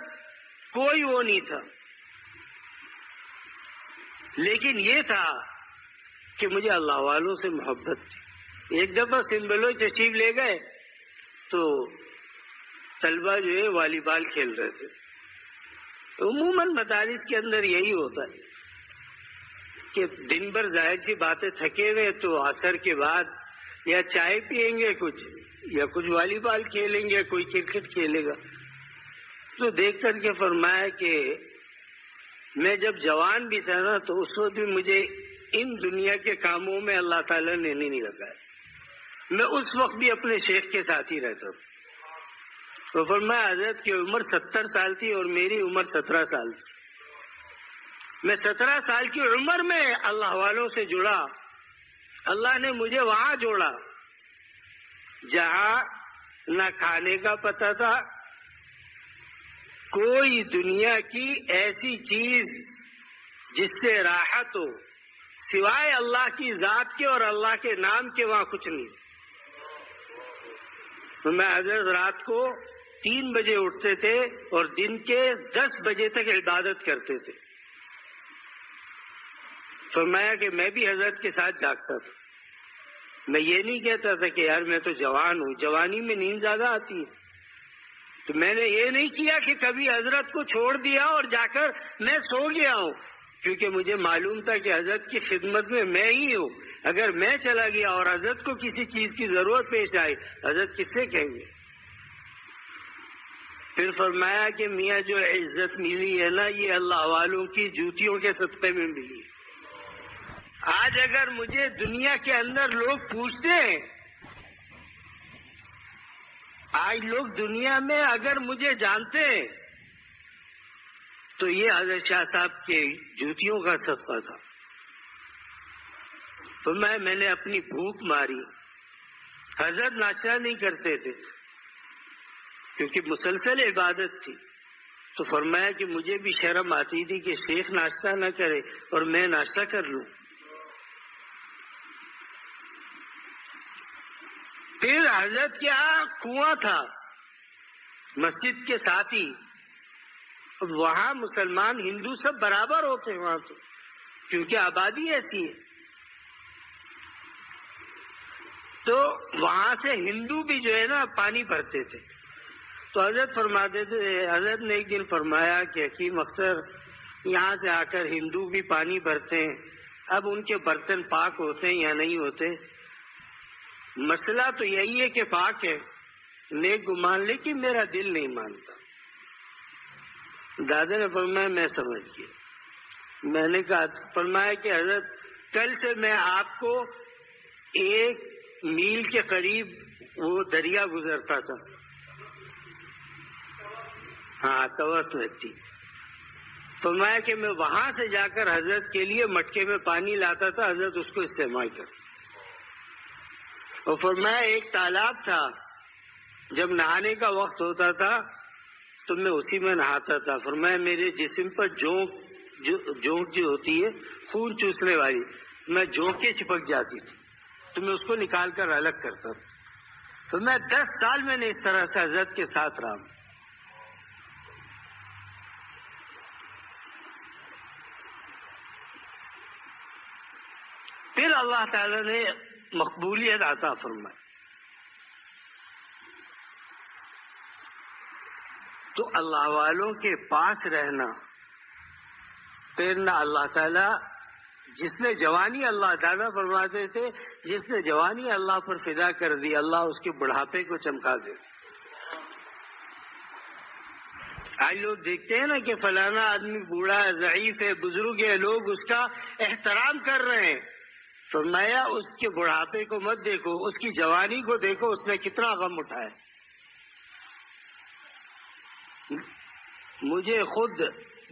کوئی وہ نہیں تھا، لیکن یہ تھا کہ مجھے اللہ والوں سے محبت تھی. ایک دفعہ سنبلوئی تشریف لے گئے تو طلبہ جو ہے والی بال کھیل رہے تھے. عموماً مدارس کے اندر یہی ہوتا ہے کہ دن بھر ظاہر سی باتیں تھکے ہوئے تو عصر کے بعد یا چائے پیئیں گے کچھ، یا کچھ والی بال کھیلیں گے، کوئی کرکٹ کھیلے گا. تو دیکھ کر کے فرمایا کہ میں جب جوان بھی تھا نا تو اس وقت بھی مجھے ان دنیا کے کاموں میں اللہ تعالیٰ نے نہیں لگایا. میں اس وقت بھی اپنے شیخ کے ساتھ ہی رہتا تھا. تو فرمایا حضرت کی عمر 70 سال تھی اور میری عمر 17 سال تھی. میں 17 سال کی عمر میں اللہ والوں سے جڑا. اللہ نے مجھے وہاں جوڑا جہاں نہ کھانے کا پتہ تھا، کوئی دنیا کی ایسی چیز جس سے راحت ہو سوائے اللہ کی ذات کے اور اللہ کے نام کے، وہاں کچھ نہیں. تو میں حضرت رات کو 3 بجے اٹھتے تھے اور دن کے 10 بجے تک عبادت کرتے تھے. فرمایا کہ میں بھی حضرت کے ساتھ جاگتا تھا. میں یہ نہیں کہتا تھا کہ یار میں تو جوان ہوں، جوانی میں نیند زیادہ آتی ہے. تو میں نے یہ نہیں کیا کہ کبھی حضرت کو چھوڑ دیا اور جا کر میں سو گیا ہوں، کیونکہ مجھے معلوم تھا کہ حضرت کی خدمت میں ہی ہوں. اگر میں چلا گیا اور حضرت کو کسی چیز کی ضرورت پیش آئی، حضرت کس سے کہیں گے؟ پھر فرمایا کہ میاں جو عزت ملی ہے نا، یہ اللہ والوں کی جوتیوں کے صدقے میں ملی. آج اگر مجھے دنیا کے اندر لوگ پوچھتے ہیں، آج لوگ دنیا میں اگر مجھے جانتے ہیں تو یہ حضرت شاہ صاحب کے جوتیوں کا صدقہ تھا. تو میں نے اپنی بھوک ماری. حضرت ناشتہ نہیں کرتے تھے کیونکہ مسلسل عبادت تھی. تو فرمایا کہ مجھے بھی شرم آتی تھی کہ شیخ ناشتہ نہ کرے اور میں ناشتہ کر لوں. پھر حضرت کے یہاں کنواں تھا مسجد کے ساتھ ہی. وہاں مسلمان ہندو سب برابر ہوتے ہیں وہاں تو، کیونکہ آبادی ایسی ہے. تو وہاں سے ہندو بھی جو ہے نا پانی بھرتے تھے. تو حضرت فرماتے تھے، حضرت نے ایک دن فرمایا کہ حکیم اختر یہاں سے آ کر ہندو بھی پانی بھرتے ہیں، اب ان کے برتن پاک ہوتے ہیں یا نہیں ہوتے؟ مسئلہ تو یہی ہے کہ پاک ہے، نیک گمان، لیکن میرا دل نہیں مانتا. دادا نے فرمایا میں سمجھ گیا. میں نے کہا، فرمایا کہ حضرت کل سے میں آپ کو 1 میل کے قریب وہ دریا گزرتا تھا. ہاں توس میں تھی. فرمایا کہ میں وہاں سے جا کر حضرت کے لیے مٹکے میں پانی لاتا تھا، حضرت اس کو استعمال کرتے. اور فرمایا ایک تالاب تھا، جب نہانے کا وقت ہوتا تھا تو میں اسی میں نہاتا تھا. فرمایا میرے جسم پر جونک جو ہوتی ہے خون چوسنے والی، میں جونکیں چپک جاتی تھی تو میں اس کو نکال کر الگ کرتا تھا. تو میں 10 سال میں نے اس طرح سے حضرت کے ساتھ رہا. پھر اللہ تعالی نے مقبولیت عطا فرمائے. تو اللہ والوں کے پاس رہنا، پھر نہ اللہ تعالیٰ جس نے جوانی، اللہ تعالیٰ فرماتے تھے جس نے جوانی اللہ پر فدا کر دی اللہ اس کے بڑھاپے کو چمکا دیتے. آج لوگ دیکھتے ہیں نا کہ فلانا آدمی بوڑھا ہے، ضعیف ہے، بزرگ ہے، لوگ اس کا احترام کر رہے ہیں. فرمایا اس کے بڑھاپے کو مت دیکھو، اس کی جوانی کو دیکھو، اس نے کتنا غم اٹھایا. مجھے خود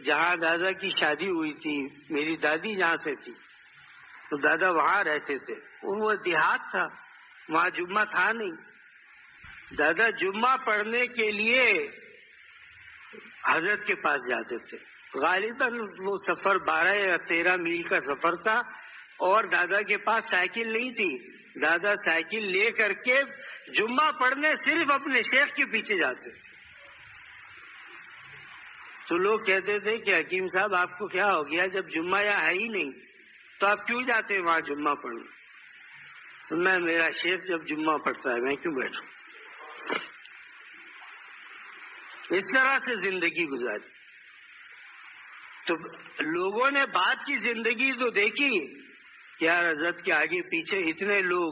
جہاں دادا کی شادی ہوئی تھی، میری دادی جہاں سے تھی، تو دادا وہاں رہتے تھے. وہ دیہات تھا، وہاں جمعہ تھا نہیں. دادا جمعہ پڑھنے کے لیے حضرت کے پاس جاتے تھے. غالباً وہ سفر 12 یا 13 میل کا سفر تھا، اور دادا کے پاس سائیکل نہیں تھی. دادا سائیکل لے کر کے جمعہ پڑھنے صرف اپنے شیخ کے پیچھے جاتے تھے. تو لوگ کہتے تھے کہ حکیم صاحب آپ کو کیا ہو گیا، جب جمعہ یہاں ہے ہی نہیں تو آپ کیوں جاتے وہاں جمعہ پڑھنے؟ تو میرا شیخ جب جمعہ پڑھتا ہے میں کیوں بیٹھوں. اس طرح سے زندگی گزاری. تو لوگوں نے بعد کی زندگی تو دیکھی کہ یار حضرت کے آگے پیچھے اتنے لوگ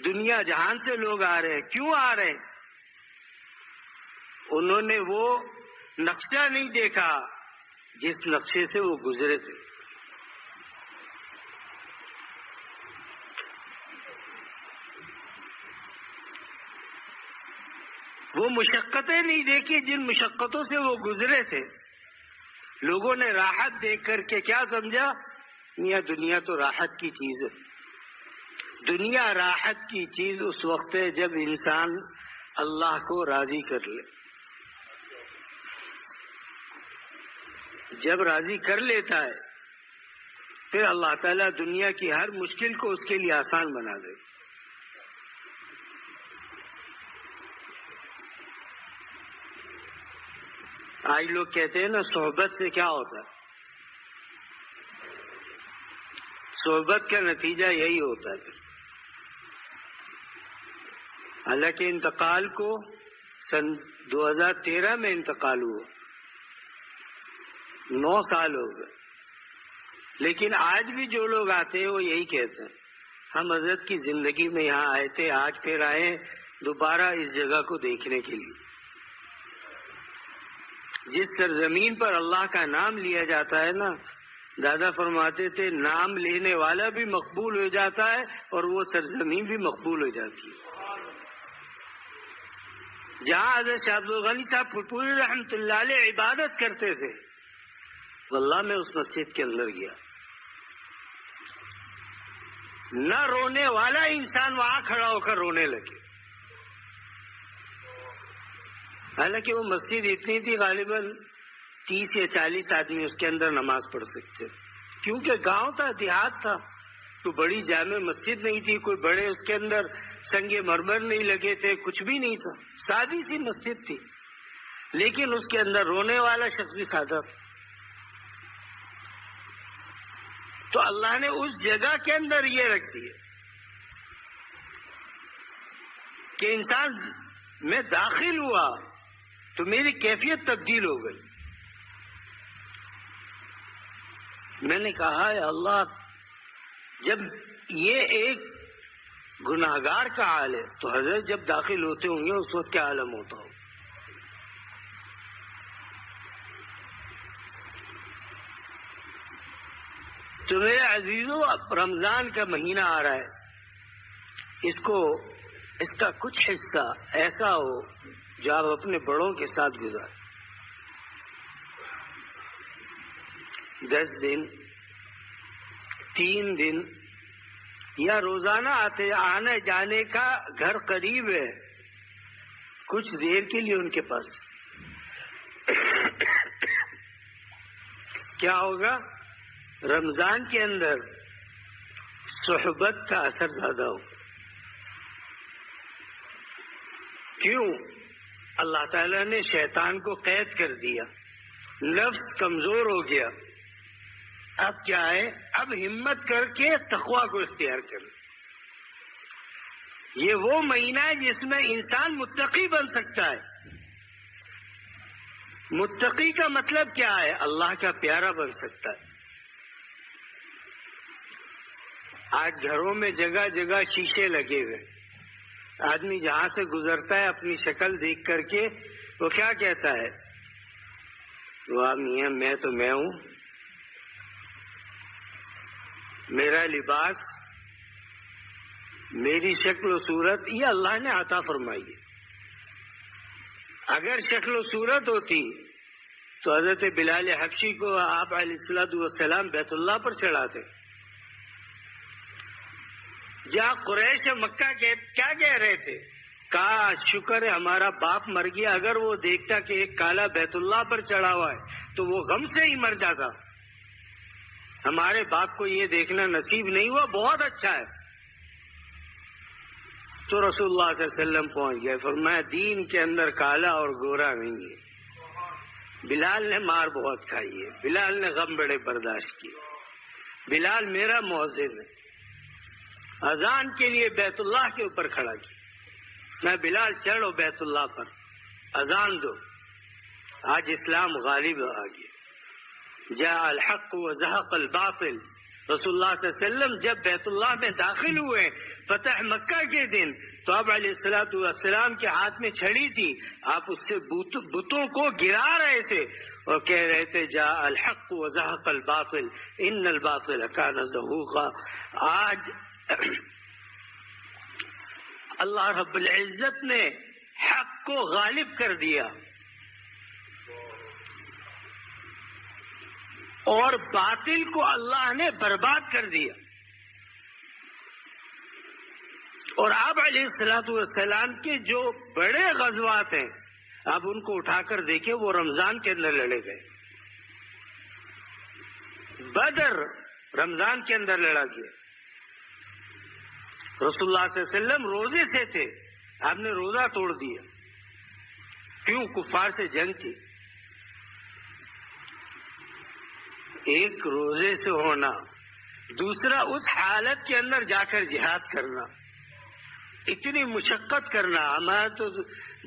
دنیا جہان سے لوگ آ رہے ہیں، کیوں آ رہے ہیں؟ انہوں نے وہ نقشہ نہیں دیکھا جس نقشے سے وہ گزرے تھے. وہ مشقتیں نہیں دیکھی جن مشقتوں سے وہ گزرے تھے. لوگوں نے راحت دیکھ کر کے کیا سمجھا؟ میاں دنیا تو راحت کی چیز ہے. دنیا راحت کی چیز اس وقت ہے جب انسان اللہ کو راضی کر لے. جب راضی کر لیتا ہے پھر اللہ تعالیٰ دنیا کی ہر مشکل کو اس کے لیے آسان بنا دے. آج لوگ کہتے ہیں نا صحبت سے کیا ہوتا ہے، صحبت کا نتیجہ یہی ہوتا ہے. حالانکہ انتقال کو سن 2013 میں انتقال ہوا، 9 سال ہو گئے، لیکن آج بھی جو لوگ آتے ہیں وہ یہی کہتے ہیں ہم حضرت کی زندگی میں یہاں آئے تھے، آج پھر آئے دوبارہ اس جگہ کو دیکھنے کے لیے. جس سرزمین پر اللہ کا نام لیا جاتا ہے نا، دادا فرماتے تھے نام لینے والا بھی مقبول ہو جاتا ہے اور وہ سرزمین بھی مقبول ہو جاتی ہے. جہاں حضرت شاہ عبد الغنی صاحب پھپھوری رحمۃ اللہ علیہ عبادت کرتے تھے، واللہ میں اس مسجد کے اندر گیا، نہ رونے والا انسان وہاں کھڑا ہو کر رونے لگے. حالانکہ وہ مسجد اتنی تھی غالباً 30 یا 40 آدمی اس کے اندر نماز پڑھ سکتے، کیونکہ گاؤں تھا، دیہات تھا، تو بڑی جامع مسجد نہیں تھی، کوئی بڑے اس کے اندر سنگ مرمر نہیں لگے تھے، کچھ بھی نہیں تھا، سادی سی مسجد تھی، لیکن اس کے اندر رونے والا شخص بھی سادہ تھا. تو اللہ نے اس جگہ کے اندر یہ رکھ دیا کہ انسان میں داخل ہوا تو میری کیفیت تبدیل ہو گئی. میں نے کہا ہے اللہ، جب یہ ایک گناہگار کا حال ہے تو حضرت جب داخل ہوتے ہوں گے اس وقت کیا عالم ہوتا ہو. تو میرے عزیزوں، اب رمضان کا مہینہ آ رہا ہے، اس کا کچھ حصہ ایسا ہو جو آپ اپنے بڑوں کے ساتھ گزاریں. 10 دن، 3 دن یا روزانہ آنے جانے کا گھر قریب ہے، کچھ دیر کے لیے ان کے پاس کیا ہوگا؟ رمضان کے اندر صحبت کا اثر زیادہ ہو. کیوں؟ اللہ تعالیٰ نے شیطان کو قید کر دیا، نفس کمزور ہو گیا. اب کیا ہے؟ اب ہمت کر کے تقویٰ کو اختیار کر. یہ وہ مہینہ ہے جس میں انسان متقی بن سکتا ہے. متقی کا مطلب کیا ہے؟ اللہ کا پیارا بن سکتا ہے. آج گھروں میں جگہ جگہ شیشے لگے ہوئے. آدمی جہاں سے گزرتا ہے اپنی شکل دیکھ کر کے وہ کیا کہتا ہے؟ واہ میاں میں تو میں ہوں، میرا لباس، میری شکل و صورت یہ اللہ نے عطا فرمائی ہے. اگر شکل و صورت ہوتی تو حضرت بلال حبشی کو آپ علیہ الصلوۃ والسلام بیت اللہ پر چڑھاتے. جہاں قریش مکہ کیا کہہ رہے تھے؟ کہا شکر ہے ہمارا باپ مر گیا، اگر وہ دیکھتا کہ ایک کالا بیت اللہ پر چڑھا ہوا ہے تو وہ غم سے ہی مر جاتا. ہمارے باپ کو یہ دیکھنا نصیب نہیں ہوا، بہت اچھا ہے. تو رسول اللہ صلی اللہ علیہ وسلم پہنچ گئے، فرمایا دین کے اندر کالا اور گورا نہیں ہے. بلال نے مار بہت کھائی ہے، بلال نے غم بڑے برداشت کیے. بلال میرا مؤذن ہے، اذان کے لیے بیت اللہ کے اوپر کھڑا کیا. میں بلال چڑھو بیت اللہ پر، اذان دو. آج اسلام غالب آ گیا. جاء الحق وزهق الباطل. رسول اللہ صلی اللہ علیہ وسلم جب بیت اللہ میں داخل ہوئے فتح مکہ کے دن تو آپ علیہ الصلوۃ والسلام کے ہاتھ میں چھڑی تھی. آپ اس سے بتوں کو گرا رہے تھے اور کہہ رہے تھے جاء الحق وزهق الباطل ان الباطل كان زهوقا. آج اللہ رب العزت نے حق کو غالب کر دیا اور باطل کو اللہ نے برباد کر دیا. اور آپ علیہ الصلوۃ والسلام کے جو بڑے غزوات ہیں آپ ان کو اٹھا کر دیکھیں، وہ رمضان کے اندر لڑے گئے. بدر رمضان کے اندر لڑا گیا. رسول اللہ صلی اللہ علیہ وسلم روزے سے تھے، آپ نے روزہ توڑ دیا. کیوں؟ کفار سے جنگ تھی. ایک روزے سے ہونا، دوسرا اس حالت کے اندر جا کر جہاد کرنا، اتنی مشقت کرنا. ہمارا تو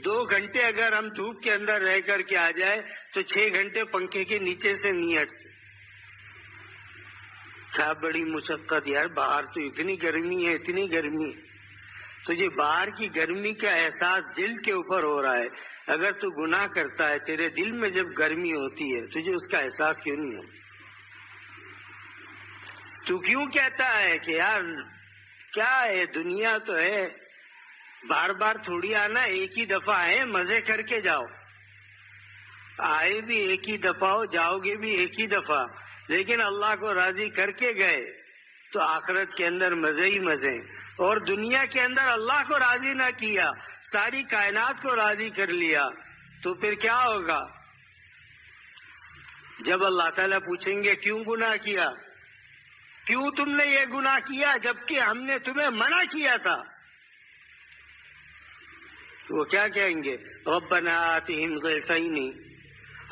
2 گھنٹے اگر ہم دھوپ کے اندر رہ کر کے آ جائے تو 6 گھنٹے پنکھے کے نیچے سے نہیں ہٹتے. کیا بڑی مشقت یار، باہر تو اتنی گرمی ہے، اتنی گرمی ہے. تجھے باہر کی گرمی کا احساس دل کے اوپر ہو رہا ہے. اگر تو گناہ کرتا ہے تیرے دل میں جب گرمی ہوتی ہے تجھے اس کا احساس کیوں نہیں ہوتا؟ تو کیوں کہتا ہے کہ یار کیا ہے، دنیا تو ہے، بار بار تھوڑی آنا، ایک ہی دفعہ ہے، مزے کر کے جاؤ. آئے بھی ایک ہی دفعہ ہو، جاؤ گے بھی ایک ہی دفعہ، لیکن اللہ کو راضی کر کے گئے تو آخرت کے اندر مزے ہی مزے. اور دنیا کے اندر اللہ کو راضی نہ کیا، ساری کائنات کو راضی کر لیا تو پھر کیا ہوگا؟ جب اللہ تعالیٰ پوچھیں گے کیوں گناہ کیا، کیوں تم نے یہ گناہ کیا جبکہ ہم نے تمہیں منع کیا تھا، تو وہ کیا کہیں گے؟ ربنا آتہم ضعفین،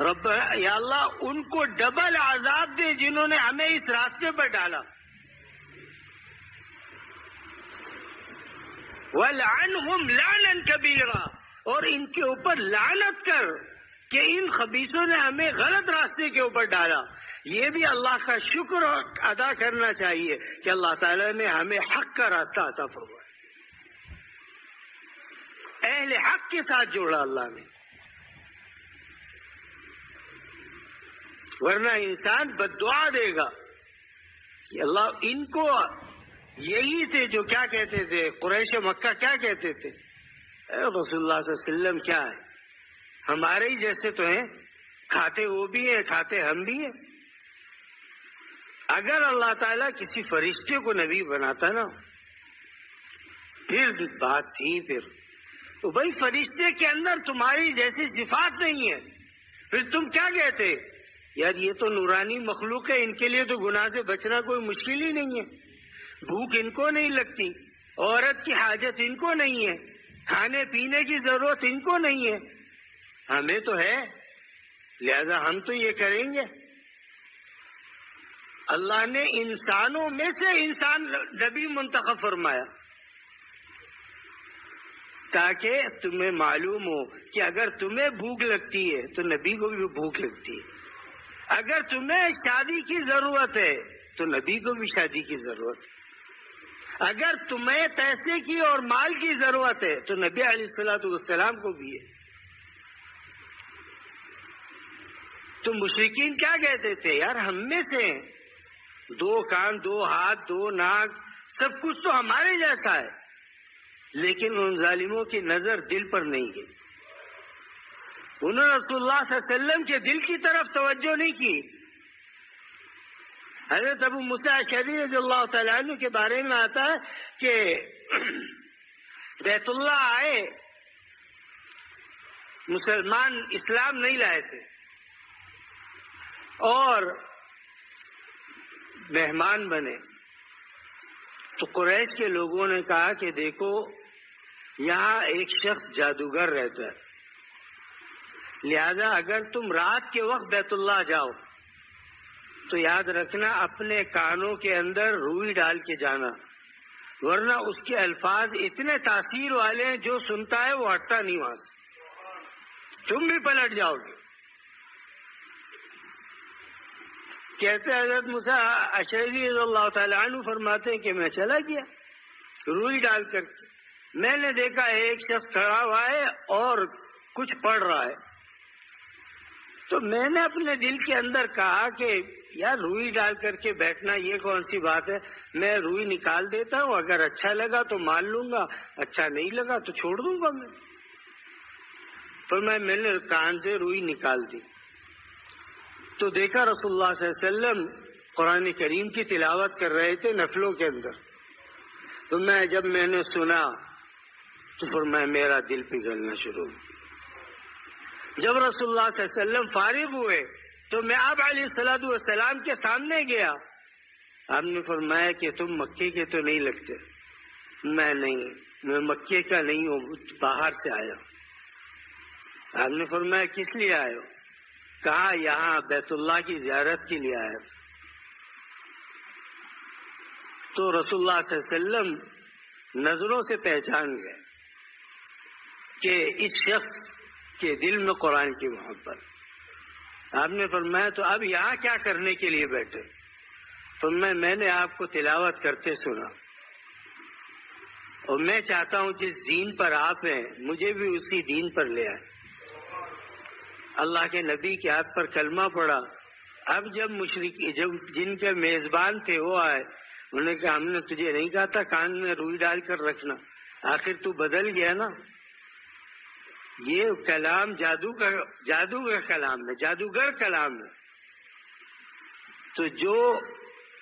رب یا اللہ ان کو ڈبل عذاب دے جنہوں نے ہمیں اس راستے پر ڈالا. وَلْعَنْهُمْ لَعْنًا كَبِيرًا، اور ان کے اوپر لعنت کر کہ ان خبیثوں نے ہمیں غلط راستے کے اوپر ڈالا. یہ بھی اللہ کا شکر ادا کرنا چاہیے کہ اللہ تعالیٰ نے ہمیں حق کا راستہ عطا فرمایا، اہل حق کے ساتھ جوڑا اللہ نے. ورنہ انسان بد دعا دے گا کہ اللہ ان کو، یہی تھے جو کیا کہتے تھے، قریش مکہ کیا کہتے تھے، رسول اللہ صلی اللہ علیہ وسلم کیا ہے، ہمارے ہی جیسے تو ہیں، کھاتے وہ بھی ہیں کھاتے ہم بھی ہیں. اگر اللہ تعالیٰ کسی فرشتے کو نبی بناتا نا پھر بات تھی. پھر تو بھائی فرشتے کے اندر تمہاری جیسی صفات نہیں ہے، پھر تم کیا کہتے یار یہ تو نورانی مخلوق ہے، ان کے لیے تو گناہ سے بچنا کوئی مشکل ہی نہیں ہے، بھوک ان کو نہیں لگتی، عورت کی حاجت ان کو نہیں ہے، کھانے پینے کی ضرورت ان کو نہیں ہے، ہمیں تو ہے، لہذا ہم تو یہ کریں گے. اللہ نے انسانوں میں سے انسان نبی منتخب فرمایا. تاکہ تمہیں معلوم ہو کہ اگر تمہیں بھوک لگتی ہے تو نبی کو بھی بھوک لگتی ہے، اگر تمہیں شادی کی ضرورت ہے تو نبی کو بھی شادی کی ضرورت ہے، اگر تمہیں پیسے کی اور مال کی ضرورت ہے تو نبی علیہ الصلوۃ والسلام کو بھی ہے۔ تو مشرکین کیا کہتے تھے؟ یار ہم میں سے دو کان، دو ہاتھ، دو ناک، سب کچھ تو ہمارے جیسا ہے، لیکن ان ظالموں کی نظر دل پر نہیں گئی، انہوں نے رسول اللہ صلی اللہ علیہ وسلم کے دل کی طرف توجہ نہیں کی۔ حضرت ابو موسیٰ اشعری رضی اللہ تعالیٰ عنہ کے بارے میں آتا ہے کہ بیت اللہ آئے، مسلمان اسلام نہیں لائے تھے، اور مہمان بنے تو قریش کے لوگوں نے کہا کہ دیکھو یہاں ایک شخص جادوگر رہتا ہے، لہذا اگر تم رات کے وقت بیت اللہ جاؤ تو یاد رکھنا اپنے کانوں کے اندر روئی ڈال کے جانا، ورنہ اس کے الفاظ اتنے تاثیر والے ہیں جو سنتا ہے وہ ہٹتا نہیں وہاں سے، تم بھی پلٹ جاؤ گے۔ کہتے حضرت موسیٰ اشعری رضی اللہ تعالیٰ عنہ فرماتے ہیں کہ میں چلا گیا روئی ڈال کر کے، میں نے دیکھا ایک شخص کھڑا ہوا ہے اور کچھ پڑھ رہا ہے، تو میں نے اپنے دل کے اندر کہا کہ یار روئی ڈال کر کے بیٹھنا یہ کون سی بات ہے، میں روئی نکال دیتا ہوں، اگر اچھا لگا تو مان لوں گا، اچھا نہیں لگا تو چھوڑ دوں گا میں۔ میں نے کان سے روئی نکال دی تو دیکھا رسول اللہ صلی اللہ علیہ وسلم قرآن کریم کی تلاوت کر رہے تھے نفلوں کے اندر، تو جب میں نے سنا تو فرمایا میرا دل پگھلنا شروع ہوا۔ جب رسول اللہ صلی اللہ علیہ وسلم فارغ ہوئے تو میں آپ علیہ الصلوۃ والسلام کے سامنے گیا، آپ نے فرمایا کہ تم مکے کے تو نہیں لگتے۔ میں نہیں، میں مکے کا نہیں ہوں، باہر سے آیا۔ آپ نے فرمایا کس لیے آئے ہو؟ کہا یہاں بیت اللہ کی زیارت کے لیے آیا تھا۔ تو رسول اللہ صلی اللہ علیہ وسلم نظروں سے پہچان گئے کہ اس شخص کے دل میں قرآن کی محبت۔ آپ نے فرمایا تو اب یہاں کیا کرنے کے لیے بیٹھے؟ فرمایا میں نے آپ کو تلاوت کرتے سنا، اور میں چاہتا ہوں جس دین پر آپ ہیں مجھے بھی اسی دین پر لے آئے۔ اللہ کے نبی کے ہاتھ پر کلمہ پڑا۔ اب جب جن کے میزبان تھے وہ آئے، انہوں نے کہا ہم نے تجھے نہیں کہا تھا کان میں روئی ڈال کر رکھنا، آخر تو بدل گیا نا۔ یہ کلام جادو کا کلام ہے، جادوگر کلام ہے۔ تو جو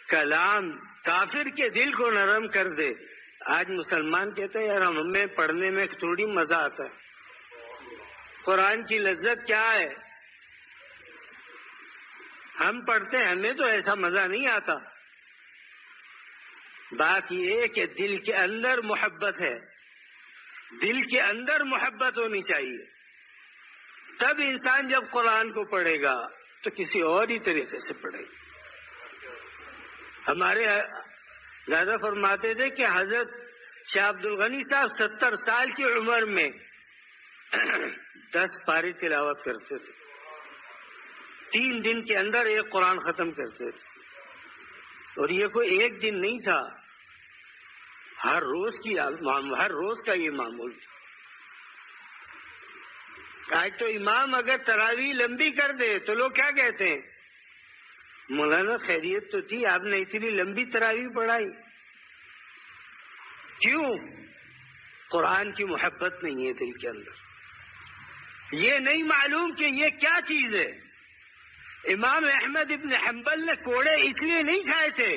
کلام کافر کے دل کو نرم کر دے، آج مسلمان کہتے ہیں یار ہمیں پڑھنے میں تھوڑی مزہ آتا ہے، قرآن کی لذت کیا ہے؟ ہم پڑھتے ہیں، ہمیں تو ایسا مزہ نہیں آتا۔ بات یہ ہے کہ دل کے اندر محبت ہے، دل کے اندر محبت ہونی چاہیے، تب انسان جب قرآن کو پڑھے گا تو کسی اور ہی طریقے سے پڑھے گا۔ ہمارے دادا فرماتے تھے کہ حضرت شاہ عبد الغنی صاحب 70 سال کی عمر میں 10 پارے تلاوت کرتے تھے، 3 دن کے اندر ایک قرآن ختم کرتے تھے، اور یہ کوئی ایک دن نہیں تھا، ہر روز کا یہ معمول تھا۔ آج تو امام اگر تراویح لمبی کر دے تو لوگ کیا کہتے ہیں؟ مولانا خیریت تو تھی، آپ نے اتنی لمبی تراویح پڑھائی کیوں؟ قرآن کی محبت نہیں ہے دل کے اندر، یہ نہیں معلوم کہ یہ کیا چیز ہے۔ امام احمد ابن حنبل نے کوڑے اس لیے نہیں کھائے تھے،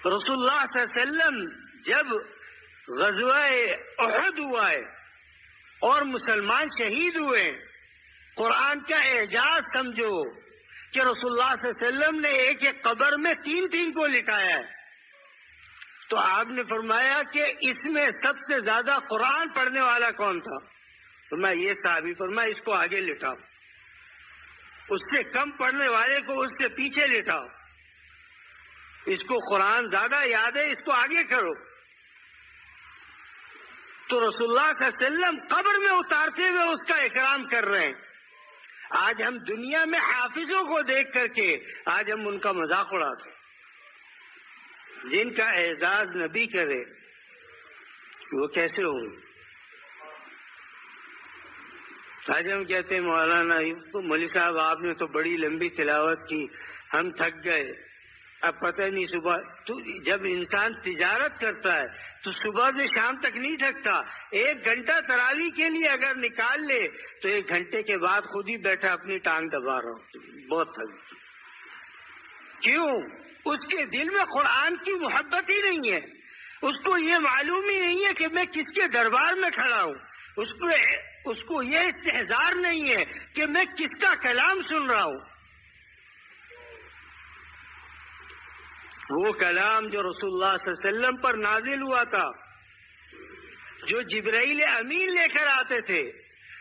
رسول اللہ صلی اللہ علیہ وسلم جب غزوہ احد ہوا ہے اور مسلمان شہید ہوئے، قرآن کا اعجاز سمجھو کہ رسول اللہ صلی اللہ علیہ وسلم نے ایک ایک قبر میں 3 کو لٹایا ہے، تو آپ نے فرمایا کہ اس میں سب سے زیادہ قرآن پڑھنے والا کون تھا؟ فرمایا یہ صحابی۔ فرمایا اس کو آگے لٹاؤ، اس سے کم پڑھنے والے کو اس سے پیچھے لٹاؤ۔ اس کو قرآن زیادہ یاد ہے، اس کو آگے کرو. تو رسول اللہ صلی اللہ علیہ وسلم قبر میں اتارتے ہوئے اس کا اکرام کر رہے ہیں. آج ہم دنیا میں حافظوں کو دیکھ کر کے آج ہم ان کا مذاق اڑاتے ہیں. جن کا اعزاز نبی کرے وہ کیسے ہوں گے؟ آج ہم کہتے ہیں مولانا مولوی صاحب آپ نے تو بڑی لمبی تلاوت کی، ہم تھک گئے. اب پتہ نہیں صبح تو جب انسان تجارت کرتا ہے تو صبح سے شام تک نہیں تھکتا. 1 گھنٹہ تراویح کے لیے اگر نکال لے تو 1 گھنٹے کے بعد خود ہی بیٹھا اپنی ٹانگ دبا رہا ہوں، بہت تھک. کیوں؟ اس کے دل میں قرآن کی محبت ہی نہیں ہے. اس کو یہ معلوم ہی نہیں ہے کہ میں کس کے دربار میں کھڑا ہوں. اس کو یہ استحضار نہیں ہے کہ میں کس کا کلام سن رہا ہوں. وہ کلام جو رسول اللہ صلی اللہ علیہ وسلم پر نازل ہوا تھا، جو جبرائیل امین لے کر آتے تھے،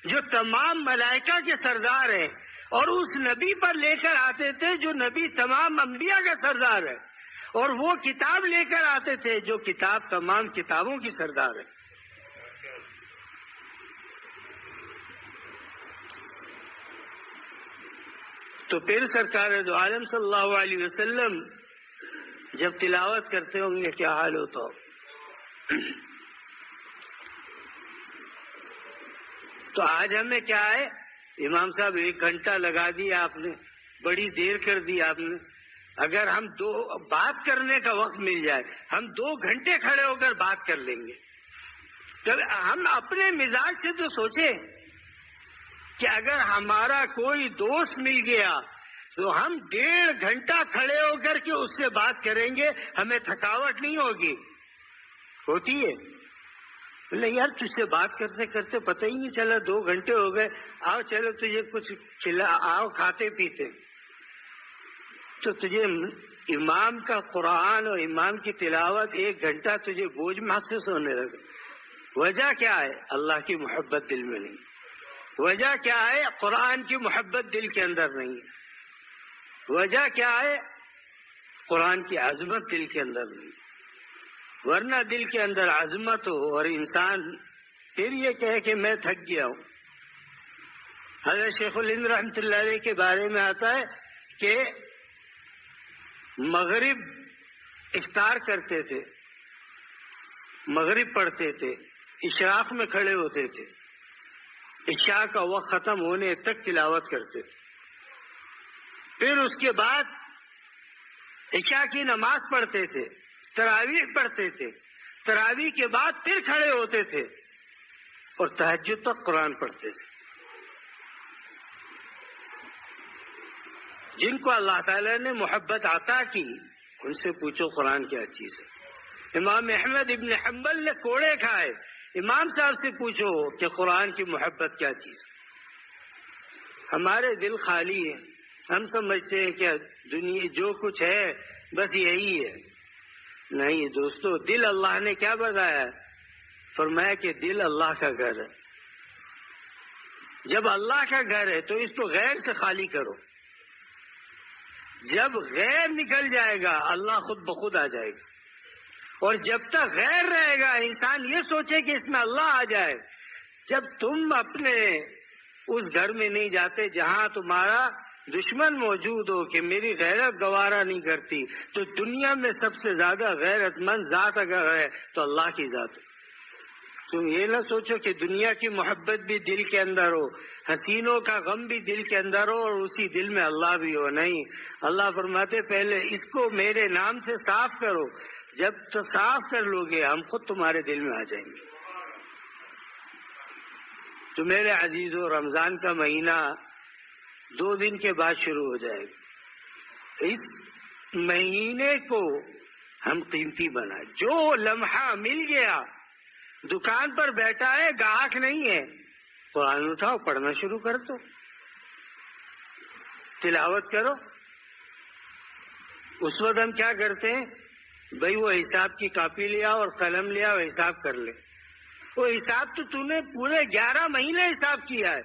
جو تمام ملائکہ کے سردار ہیں، اور اس نبی پر لے کر آتے تھے جو نبی تمام انبیاء کا سردار ہے، اور وہ کتاب لے کر آتے تھے جو کتاب تمام کتابوں کی سردار ہے. تو پھر سرکار دو عالم صلی اللہ علیہ وسلم جب تلاوت کرتے ہوں گے کیا حال ہوتا ہو. تو آج ہمیں کیا ہے، امام صاحب 1 گھنٹہ لگا دیا آپ نے، بڑی دیر کر دی آپ نے. اگر ہم بات کرنے کا وقت مل جائے ہم 2 گھنٹے کھڑے ہو کر بات کر لیں گے. ہم اپنے مزاج سے تو سوچیں کہ اگر ہمارا کوئی دوست مل گیا تو ہم 1.5 گھنٹہ کھڑے ہو کر کے اس سے بات کریں گے، ہمیں تھکاوٹ نہیں ہوگی. ہوتی ہے؟ بولے یار تجھ سے بات کرتے کرتے پتہ ہی نہیں چلا 2 گھنٹے ہو گئے، آؤ چلو تجھے کچھ آؤ کھاتے پیتے. تو تجھے امام کا قرآن اور امام کی تلاوت 1 گھنٹہ تجھے بوجھ محسوس ہونے لگا. وجہ کیا ہے؟ اللہ کی محبت دل میں نہیں. وجہ کیا ہے؟ قرآن کی محبت دل کے اندر نہیں. وجہ کیا ہے؟ قرآن کی عظمت دل کے اندر نہیں. ورنہ دل کے اندر عظمت ہو اور انسان پھر یہ کہے کہ میں تھک گیا ہوں. حضرت شیخ الہند رحمۃ اللہ علیہ کے بارے میں آتا ہے کہ مغرب افطار کرتے تھے، مغرب پڑھتے تھے، اشراق میں کھڑے ہوتے تھے، عشاء کا وقت ختم ہونے تک تلاوت کرتے تھے. پھر اس کے بعد عشاء کی نماز پڑھتے تھے، تراویح پڑھتے تھے، تراویح کے بعد پھر کھڑے ہوتے تھے اور تہجد تک قرآن پڑھتے تھے. جن کو اللہ تعالیٰ نے محبت عطا کی ان سے پوچھو قرآن کیا چیز ہے. امام احمد ابن حنبل نے کوڑے کھائے، امام صاحب سے پوچھو کہ قرآن کی محبت کیا چیز ہے. ہمارے دل خالی ہے، ہم سمجھتے ہیں کہ دنیا جو کچھ ہے بس یہی ہے. نہیں دوستو، دل اللہ نے کیا بتایا؟ فرمایا کہ دل اللہ کا گھر ہے. جب اللہ کا گھر ہے تو اس کو غیر سے خالی کرو. جب غیر نکل جائے گا اللہ خود بخود آ جائے گا. اور جب تک غیر رہے گا انسان یہ سوچے کہ اس میں اللہ آ جائے. جب تم اپنے اس گھر میں نہیں جاتے جہاں تمہارا دشمن موجود ہو کہ میری غیرت گوارا نہیں کرتی، تو دنیا میں سب سے زیادہ غیرت مند ذات اگر ہے تو اللہ کی ذات ہے. تم یہ نہ سوچو کہ دنیا کی محبت بھی دل کے اندر ہو، حسینوں کا غم بھی دل کے اندر ہو اور اسی دل میں اللہ بھی ہو. نہیں، اللہ فرماتے پہلے اس کو میرے نام سے صاف کرو. جب تو صاف کر لو گے ہم خود تمہارے دل میں آ جائیں گے. تو میرے عزیزو، رمضان کا مہینہ 2 دن کے بعد شروع ہو جائے گا. اس مہینے کو ہم قیمتی بنائیں. جو لمحہ مل گیا، دکان پر بیٹھا ہے گاہک نہیں ہے، قرآن اٹھاؤ پڑھنا شروع کر دو، تلاوت کرو. اس وقت ہم کیا کرتے ہیں؟ بھائی وہ حساب کی کاپی لیا اور قلم لیا اور حساب کر لے. وہ حساب تو نے پورے 11 مہینے حساب کیا ہے.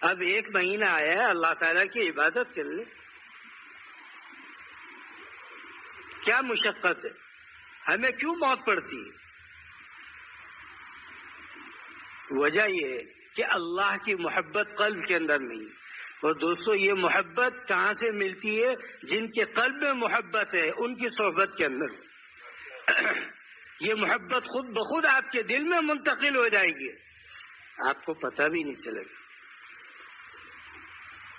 اب 1 مہینہ آیا ہے، اللہ تعالیٰ کی عبادت کر لے. کیا مشقت ہے؟ ہمیں کیوں موت پڑتی ہے؟ وجہ یہ ہے کہ اللہ کی محبت قلب کے اندر نہیں. اور دوستو یہ محبت کہاں سے ملتی ہے؟ جن کے قلب میں محبت ہے ان کی صحبت کے اندر. یہ محبت خود بخود آپ کے دل میں منتقل ہو جائے گی، آپ کو پتہ بھی نہیں چلے گا.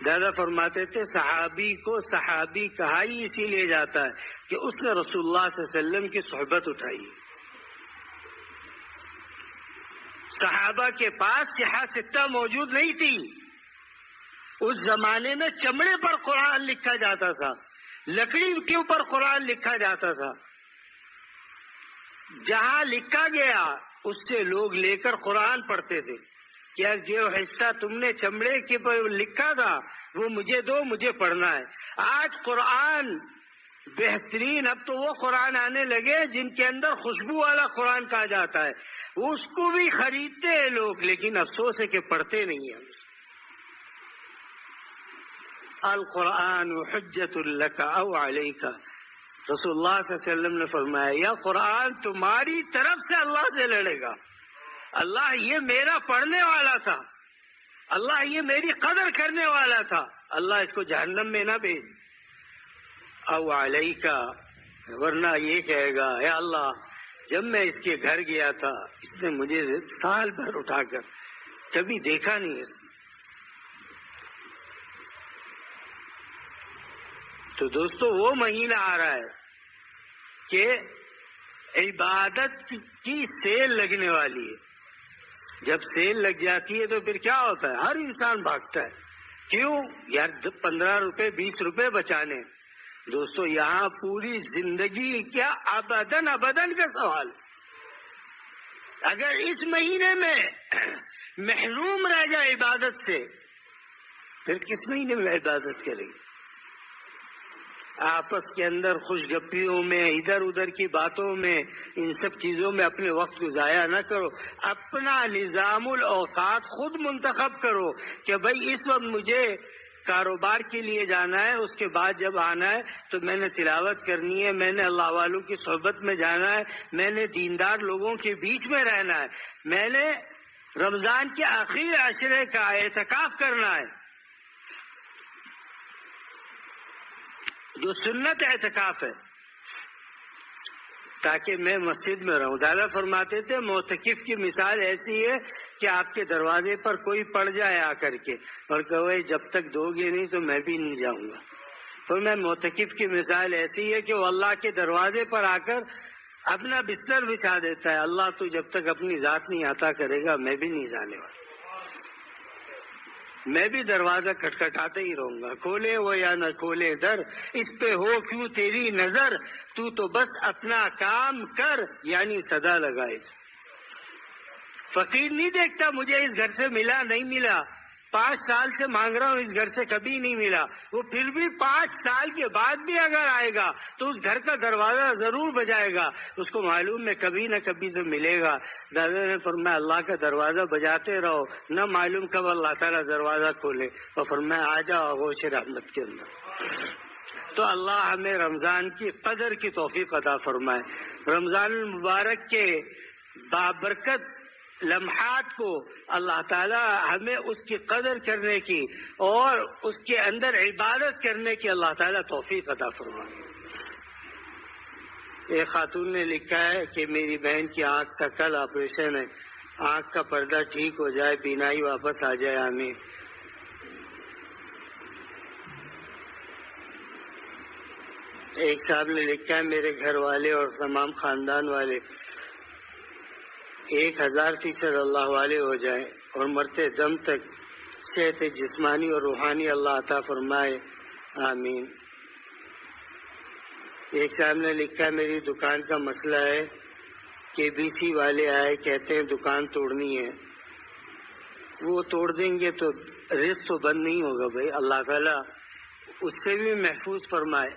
دادا فرماتے تھے صحابی کو صحابی کہا ہی اسی لیے جاتا ہے کہ اس نے رسول اللہ صلی اللہ علیہ وسلم کی صحبت اٹھائی. صحابہ کے پاس صحہ ستہ موجود نہیں تھی. اس زمانے میں چمڑے پر قرآن لکھا جاتا تھا، لکڑی کے اوپر قرآن لکھا جاتا تھا. جہاں لکھا گیا اس سے لوگ لے کر قرآن پڑھتے تھے. کیا جو حصہ تم نے چمڑے کے پر لکھا تھا وہ مجھے دو، مجھے پڑھنا ہے. آج قرآن بہترین، اب تو وہ قرآن آنے لگے جن کے اندر خوشبو والا قرآن کہا جاتا ہے، اس کو بھی خریدتے ہیں لوگ، لیکن افسوس ہے کہ پڑھتے نہیں ہیں. القرآن حجت لک او علیک، رسول اللہ صلی اللہ علیہ وسلم نے فرمایا یہ قرآن تمہاری طرف سے اللہ سے لڑے گا. اللہ یہ میرا پڑھنے والا تھا، اللہ یہ میری قدر کرنے والا تھا، اللہ اس کو جہنم میں نہ بھیج. او علیکا، ورنہ یہ کہے گا اے اللہ جب میں اس کے گھر گیا تھا اس نے مجھے سال بھر اٹھا کر کبھی دیکھا نہیں. تو دوستو وہ مہینہ آ رہا ہے کہ عبادت کی سیل لگنے والی ہے. جب سیل لگ جاتی ہے تو پھر کیا ہوتا ہے؟ ہر انسان بھاگتا ہے. کیوں؟ یار 15 روپے 20 روپے بچانے. دوستو یہاں پوری زندگی کیا ابداً کا سوال. اگر اس مہینے میں محروم رہ جائے عبادت سے پھر کس مہینے میں عبادت کرے گی؟ آپس کے اندر خوش گپیوں میں، ادھر ادھر کی باتوں میں، ان سب چیزوں میں اپنے وقت کو ضائع نہ کرو. اپنا نظام الاوقات خود منتخب کرو کہ بھائی اس وقت مجھے کاروبار کے لیے جانا ہے، اس کے بعد جب آنا ہے تو میں نے تلاوت کرنی ہے، میں نے اللہ والوں کی صحبت میں جانا ہے، میں نے دیندار لوگوں کے بیچ میں رہنا ہے، میں نے رمضان کے آخری عشرے کا اعتکاف کرنا ہے، جو سنت اعتکاف ہے، تاکہ میں مسجد میں رہوں. دادا فرماتے تھے معتکف کی مثال ایسی ہے کہ آپ کے دروازے پر کوئی پڑ جائے آ کر کے اور کہے جب تک دو گے نہیں تو میں بھی نہیں جاؤں گا. تو میں معتکف کی مثال ایسی ہے کہ وہ اللہ کے دروازے پر آ کر اپنا بستر بچھا دیتا ہے. اللہ تو جب تک اپنی ذات نہیں عطا کرے گا میں بھی نہیں جانے والا، میں بھی دروازہ کھٹکھٹاتے ہی رہوں گا. کھولے وہ یا نہ کھولے در، اس پہ ہو کیوں تیری نظر، تو بس اپنا کام کر، یعنی صدا لگائے. فقیر نہیں دیکھتا مجھے اس گھر سے ملا نہیں ملا، 5 سال سے مانگ رہا ہوں اس گھر سے کبھی نہیں ملا، وہ پھر بھی 5 سال کے بعد بھی اگر آئے گا تو اس گھر کا دروازہ ضرور بجائے گا. اس کو معلوم ہے کبھی نہ کبھی تو ملے گا. دادا نے فرمایا اللہ کا دروازہ بجاتے رہو، نہ معلوم کب اللہ تعالیٰ دروازہ کھولے. اور فرمایا آ جاؤ آغوش رحمت کے اندر. تو اللہ ہمیں رمضان کی قدر کی توفیق عطا فرمائے. رمضان المبارک کے بابرکت لمحات کو اللہ تعالی ہمیں اس کی قدر کرنے کی اور اس کے اندر عبادت کرنے کی اللہ تعالی توفیق عطا فرمائے. ایک خاتون نے لکھا ہے کہ میری بہن کی آنکھ کا کل آپریشن ہے، آنکھ کا پردہ ٹھیک ہو جائے، بینائی واپس آ جائے، آمین. ایک صاحب نے لکھا ہے میرے گھر والے اور تمام خاندان والے 1000% اللہ والے ہو جائیں اور مرتے دم تک صحت جسمانی اور روحانی اللہ عطا فرمائے، آمین. ایک صاحب نے لکھا ہے میری دکان کا مسئلہ ہے کہ BC والے آئے کہتے ہیں دکان توڑنی ہے. وہ توڑ دیں گے تو رزق تو بند نہیں ہوگا بھائی، اللہ تعالیٰ اس سے بھی محفوظ فرمائے.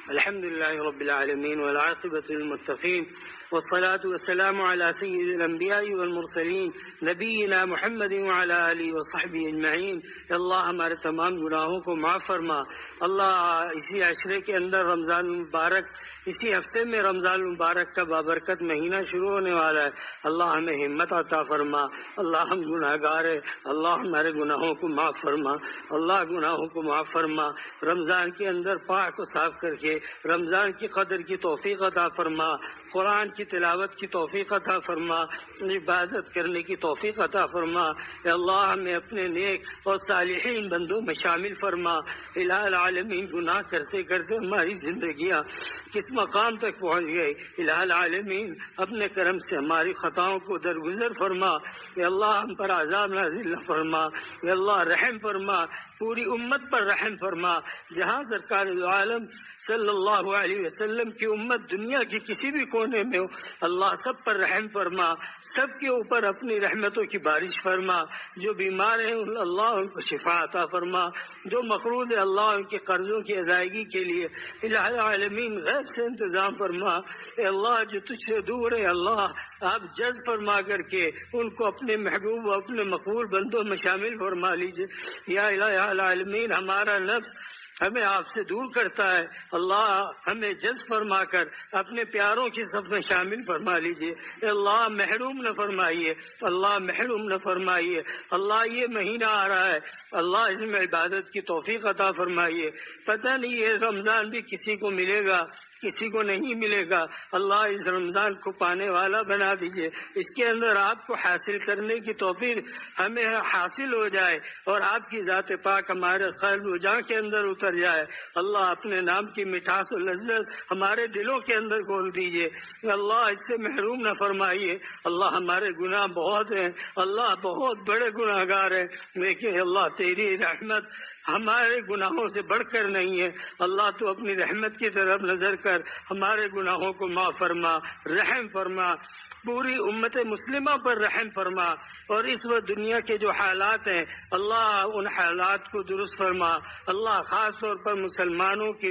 الحمدللہ رب العالمین والعاقبۃ للمتقین والصلاة والسلام على سيد الأنبياء والمرسلين نبینا محمد وعلى آلہ وصحبہ اجمعین. اللہ ہمارے تمام گناہوں کو معاف فرما. اللہ اسی عشرے کے اندر رمضان المبارک، اسی ہفتے میں رمضان المبارک کا بابرکت مہینہ شروع ہونے والا ہے. اللہ ہمیں ہمت عطا فرما. اللہ ہم گناہ گار ہیں، اللہ ہمارے گناہوں کو معاف فرما. اللہ گناہوں کو معاف فرما. رمضان کے اندر پاک کو صاف کر کے رمضان کی قدر کی توفیق عطا فرما. قرآن کی تلاوت کی توفیق عطا فرما. عبادت کرنے کی توفیق عطا فرما. اے اللہ ہمیں اپنے نیک اور صالحین بندوں میں شامل فرما. الہ العالمین گناہ کرتے کرتے ہماری زندگیاں کس مقام تک پہنچ گئے. الہ العالمین اپنے کرم سے ہماری خطاؤں کو درگزر فرما. اے اللہ ہم پر عذاب نازل نہ فرما. اے اللہ رحم فرما، پوری امت پر رحم فرما. جہاں سرکار دو عالم صلی اللہ علیہ وسلم کی امت دنیا کی کسی بھی کونے میں ہو، اللہ سب پر رحم فرما. سب کے اوپر اپنی رحمتوں کی بارش فرما. جو بیمار ہیں اللہ ان کو شفا عطا فرما. جو مقروض ہے اللہ ان کے قرضوں کی ادائیگی کے لیے الہ العالمین غیب سے انتظام فرما. اے اللہ جو تجھ سے دور ہے اللہ آپ جذب فرما کر کے ان کو اپنے محبوب و اپنے مقبول بندوں میں شامل فرما لیجیے. یا الہ العالمین ہمارا نفس ہمیں آپ سے دور کرتا ہے، اللہ ہمیں جذب فرما کر اپنے پیاروں کی صف میں شامل فرما لیجیے. اللہ محروم نہ فرمائیے، اللہ محروم نہ فرمائیے. اللہ یہ مہینہ آ رہا ہے، اللہ اس میں عبادت کی توفیق عطا فرمائیے. پتہ نہیں یہ رمضان بھی کسی کو ملے گا کسی کو نہیں ملے گا. اللہ اس رمضان کو پانے والا بنا دیجیے. اس کے اندر آپ کو حاصل کرنے کی توفیق ہمیں حاصل ہو جائے اور آپ کی ذات پاک ہمارے قلب و جان کے اندر اتر جائے. اللہ اپنے نام کی مٹھاس و لذت ہمارے دلوں کے اندر کھول دیجیے. اللہ اس سے محروم نہ فرمائیے. اللہ ہمارے گناہ بہت ہیں، اللہ بہت بڑے گناہ گار ہیں، لیکن اللہ تیری رحمت ہمارے گناہوں سے بڑھ کر نہیں ہے. اللہ تو اپنی رحمت کی طرف نظر کر ہمارے گناہوں کو معاف فرما، رحم فرما. پوری امت مسلمہ پر رحم فرما. اور اس وقت دنیا کے جو حالات ہیں اللہ ان حالات کو درست فرما. اللہ خاص طور پر مسلمانوں کی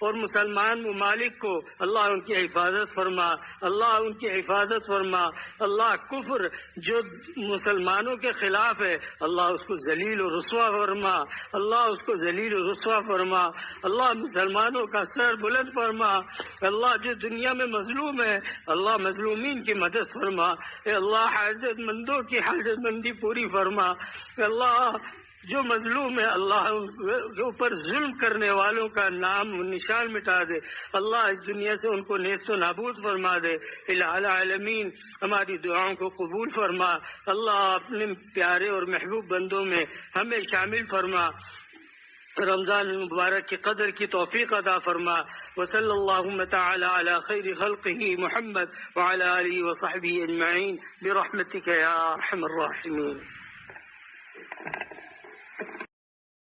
اور مسلمان ممالک کو اللہ ان کی حفاظت فرما. اللہ ان کی حفاظت فرما. اللہ کفر جو مسلمانوں کے خلاف ہے اللہ اس کو ذلیل و رسوا فرما. اللہ اس کو ذلیل و رسوا فرما. اللہ مسلمانوں کا سر بلند فرما. اللہ جو دنیا میں مظلوم ہے اللہ مظلومین کی مدد فرما. اے اللہ حاجت مندوں کی حاجت مندی پوری فرما. اے اللہ جو مظلوم ہے اللہ ان کے اوپر ظلم کرنے والوں کا نام نشان مٹا دے. اللہ اس دنیا سے ان کو نیست و نابود فرما دے. الہ العالمین ہماری دعاؤں کو قبول فرما. اللہ اپنے پیارے اور محبوب بندوں میں ہمیں شامل فرما. رمضان المبارک کی قدر کی توفیق عطا فرما. وصلی اللہم تعالی علی خیر خلقہ محمد وعلی آلہ وصحبہ اجمعین برحمتک یا ارحم الراحمین.